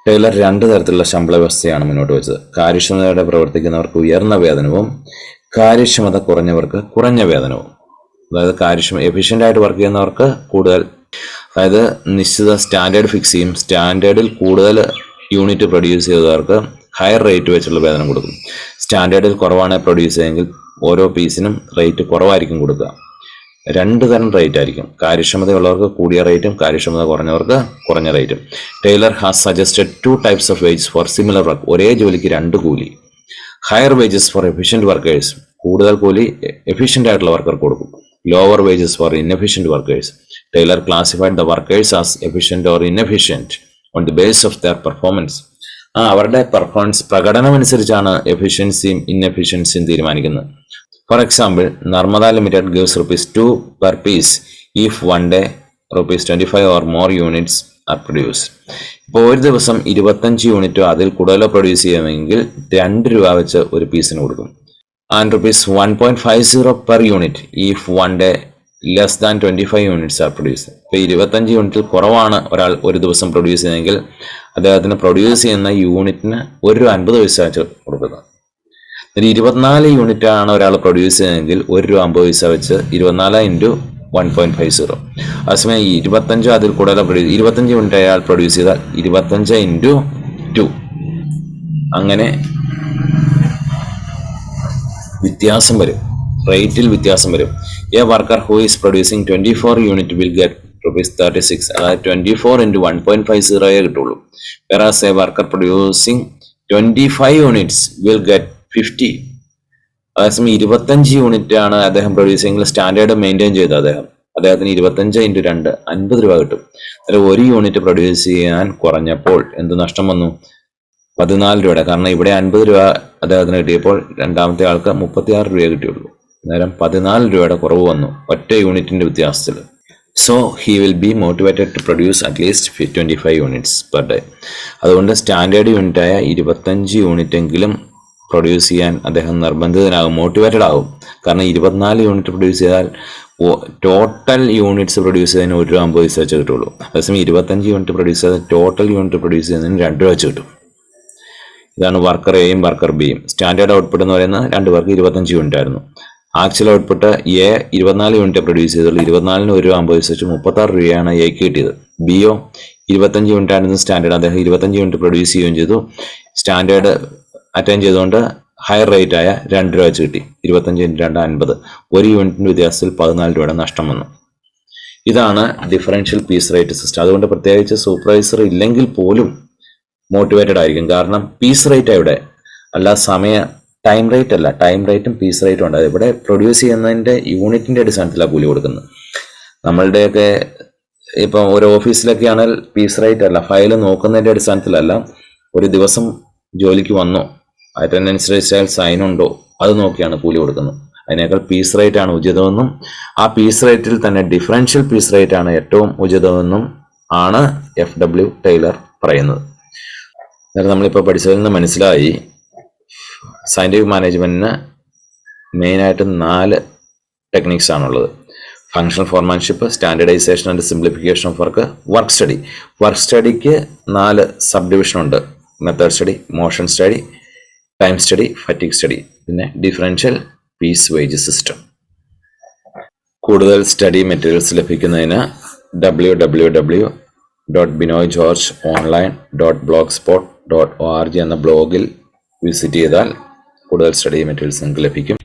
ടൈലർ 2 തരത്തിലുള്ള ശമ്പള വ്യവസ്ഥയാണ് മുന്നോട്ട് വെച്ചത്. കാര്യക്ഷമതയോടെ പ്രവർത്തിക്കുന്നവർക്ക് ഉയർന്ന വേതനവും കാര്യക്ഷമത കുറഞ്ഞവർക്ക് കുറഞ്ഞ വേതനവും. അതായത് എഫിഷ്യൻ്റ് ആയിട്ട് വർക്ക് ചെയ്യുന്നവർക്ക് കൂടുതൽ, അതായത് നിശ്ചിത സ്റ്റാൻഡേർഡ് ഫിക്സ് ചെയ്യും. സ്റ്റാൻഡേർഡിൽ കൂടുതൽ യൂണിറ്റ് പ്രൊഡ്യൂസ് ചെയ്തവർക്ക് ഹയർ റേറ്റ് വെച്ചുള്ള വേതനം കൊടുക്കും. സ്റ്റാൻഡേർഡിൽ കുറവാണ് പ്രൊഡ്യൂസ് ചെയ്യുമെങ്കിൽ ഓരോ പീസിനും റേറ്റ് കുറവായിരിക്കും കൊടുക്കുക. 2 തരം റേറ്റ് ആയിരിക്കും. കാര്യക്ഷമതയുള്ളവർക്ക് കൂടിയ റേറ്റും കാര്യക്ഷമത കുറഞ്ഞവർക്ക് കുറഞ്ഞ റേറ്റും. Taylor has suggested 2 types of wages for similar work. ഒരേ ജോലിക്ക് 2 കൂലി. Higher wages for efficient workers, കൂടുതൽ കൂലി എഫിഷ്യൻ്റ് ആയിട്ടുള്ള വർക്കർക്ക് കൊടുക്കും. Lower wages for inefficient workers. Taylor classified the workers as efficient or inefficient on the base of their performance. അവരുടെ performance പ്രകടനം അനുസരിച്ചാണ് എഫിഷ്യൻസിയും ഇൻഎഫിഷ്യൻസിയും തീരുമാനിക്കുന്നത്. For example, Narmada Limited gives ₹2 per piece if one day ₹25 or more units are produced. ഇപ്പോൾ ഒരു ദിവസം 25 യൂണിറ്റോ അതിൽ കൂടുതലോ produce ചെയ്യുമെങ്കിൽ ₹2 വെച്ച് ഒരു പീസിന് കൊടുക്കും. And ₹1.50 per unit if one day less than 25 units are produce. ഇപ്പോൾ 25 യൂണിറ്റിൽ കുറവാണ് ഒരാൾ ഒരു ദിവസം പ്രൊഡ്യൂസ് ചെയ്യുന്നതെങ്കിൽ അദ്ദേഹത്തിന് പ്രൊഡ്യൂസ് ചെയ്യുന്ന യൂണിറ്റിന് ₹1.50 വെച്ച് കൊടുക്കുന്നത്. 24 യൂണിറ്റ് ആണ് ഒരാൾ പ്രൊഡ്യൂസ് ചെയ്യുന്നതെങ്കിൽ ₹1.50 വെച്ച് 24 ഇൻറ്റു 1.50. അതേസമയം 25 അതിൽ കൂടുതൽ 25 യൂണിറ്റ് അയാൾ പ്രൊഡ്യൂസ് ചെയ്താൽ 25 ഇൻറ്റു 2. അങ്ങനെ വ്യത്യാസം വരും, റേറ്റിൽ വ്യത്യാസം വരും. A worker who is producing 24 unit will get ₹36. അതായത് 24 ഇൻറ്റു 1.50 കിട്ടുള്ളൂ. വേറാസ് A worker producing 25 units will get 50. അതേസമയം 25 യൂണിറ്റ് ആണ് അദ്ദേഹം പ്രൊഡ്യൂസ് ചെയ്യുമെങ്കിൽ സ്റ്റാൻഡേർഡ് മെയിൻറ്റെയിൻ ചെയ്ത് അദ്ദേഹത്തിന് 25 ഇൻറ്റു 2 ₹50 കിട്ടും. അതായത് ഒരു യൂണിറ്റ് പ്രൊഡ്യൂസ് ചെയ്യാൻ കുറഞ്ഞപ്പോൾ എന്ത് നഷ്ടം വന്നു? ₹14. കാരണം ഇവിടെ ₹50 അദ്ദേഹത്തിന് കിട്ടിയപ്പോൾ രണ്ടാമത്തെ ആൾക്ക് ₹36 കിട്ടിയുള്ളൂ. അന്നേരം ₹14 കുറവ് വന്നു ഒറ്റ യൂണിറ്റിന്റെ വ്യത്യാസത്തിൽ. So he will be motivated to produce at least 25 units per day. അതുകൊണ്ട് സ്റ്റാൻഡേർഡ് യൂണിറ്റായ 25 യൂണിറ്റെങ്കിലും പ്രൊഡ്യൂസ് ചെയ്യാൻ അദ്ദേഹം നിർബന്ധിതനാകും, മോട്ടിവേറ്റഡ് ആകും. കാരണം 24 യൂണിറ്റ് പ്രൊഡ്യൂസ് ചെയ്താൽ ടോട്ടൽ യൂണിറ്റ്സ് പ്രൊഡ്യൂസ് ചെയ്യുന്നതിന് ₹1.50 വെച്ച് കിട്ടുള്ളൂ. അതേസമയം 25 യൂണിറ്റ് പ്രൊഡ്യൂസ് ചെയ്താൽ ടോട്ടൽ യൂണിറ്റ് പ്രൊഡ്യൂസ് ചെയ്യുന്നതിന് ₹2 വെച്ച് കിട്ടും. ഇതാണ് വർക്കർ എയും വർക്കർ ബിയും. സ്റ്റാൻഡേർഡ് ഔട്ട്പുട്ട് എന്ന് പറയുന്നത് രണ്ട് പേർക്ക് 25 യൂണിറ്റ് ആയിരുന്നു. Actual output a 24 unit produce ചെയ്തുള്ളൂ. 24-ന് ₹1.50 വെച്ച് ₹36 എക്ക് കിട്ടിയത്. ബിയോ 25 യൂണിറ്റ് ആയിരുന്നു സ്റ്റാൻഡേർഡ്, അദ്ദേഹം 25 യൂണിറ്റ് പ്രൊഡ്യൂസ് ചെയ്യുകയും ചെയ്തു. സ്റ്റാൻഡേർഡ് അറ്റൈൻ ചെയ്തുകൊണ്ട് ഹയർ റേറ്റ് ആയ ₹2 വെച്ച് കിട്ടി. 25 ഇൻറ്റു 2 50. ഒരു യൂണിറ്റിന്റെ വ്യത്യാസത്തിൽ ₹14 നഷ്ടം വന്നു. ഇതാണ് ഡിഫറൻഷ്യൽ പീസ് റേറ്റ് സിസ്റ്റം. അതുകൊണ്ട് പ്രത്യേകിച്ച് സൂപ്പർവൈസർ ഇല്ലെങ്കിൽ പോലും മോട്ടിവേറ്റഡ് ആയിരിക്കും. കാരണം പീസ് റേറ്റ് ഇവിടെ അല്ല, ടൈം റേറ്റ് അല്ല, ടൈം റേറ്റും പീസ് റേറ്റും ഉണ്ട്. ഇവിടെ പ്രൊഡ്യൂസ് ചെയ്യുന്നതിന്റെ യൂണിറ്റിന്റെ അടിസ്ഥാനത്തിലാണ് കൂലി കൊടുക്കുന്നത്. നമ്മളുടെയൊക്കെ ഇപ്പം ഒരു ഓഫീസിലൊക്കെ ആണെങ്കിൽ പീസ് റേറ്റ് അല്ല, ഫയൽ നോക്കുന്നതിന്റെ അടിസ്ഥാനത്തിലല്ല, ഒരു ദിവസം ജോലിക്ക് വന്നോ, അറ്റൻഡൻസ് രജിസ്റ്ററിൽ സൈൻ ഉണ്ടോ, അത് നോക്കിയാണ് കൂലി കൊടുക്കുന്നത്. അതിനേക്കാൾ പീസ് റേറ്റ് ആണ് ഉചിതമെന്നും ആ പീസ് റേറ്റിൽ തന്നെ ഡിഫറൻഷ്യൽ പീസ് റേറ്റ് ആണ് ഏറ്റവും ഉചിതമെന്നും ആണ് FW ടൈലർ പറയുന്നത്. അന്നേരം നമ്മളിപ്പോൾ പഠിച്ചതിൽ നിന്ന് മനസ്സിലായി സയന്റിഫിക് മാനേജ്മെന്റിന് മെയിനായിട്ട് 4 ടെക്നിക്സ് ആണുള്ളത്. Functional foremanship, standardisation and simplification of work, work study. Work സ്റ്റഡിക്ക് 4 സബ് ഡിവിഷൻ ഉണ്ട്. Method study, motion study, time study, fatigue study, പിന്നെ ഡിഫറൻഷ്യൽ പീസ് വേജ് സിസ്റ്റം. കൂടുതൽ സ്റ്റഡി മെറ്റീരിയൽസ് ലഭിക്കുന്നതിന് www.binoygeorgeonline.blogspot.org എന്ന ബ്ലോഗിൽ വിസിറ്റ് ചെയ്താൽ കൂടുതൽ സ്റ്റഡി മെറ്റീരിയൽസ് നിങ്ങൾക്ക് ലഭിക്കും.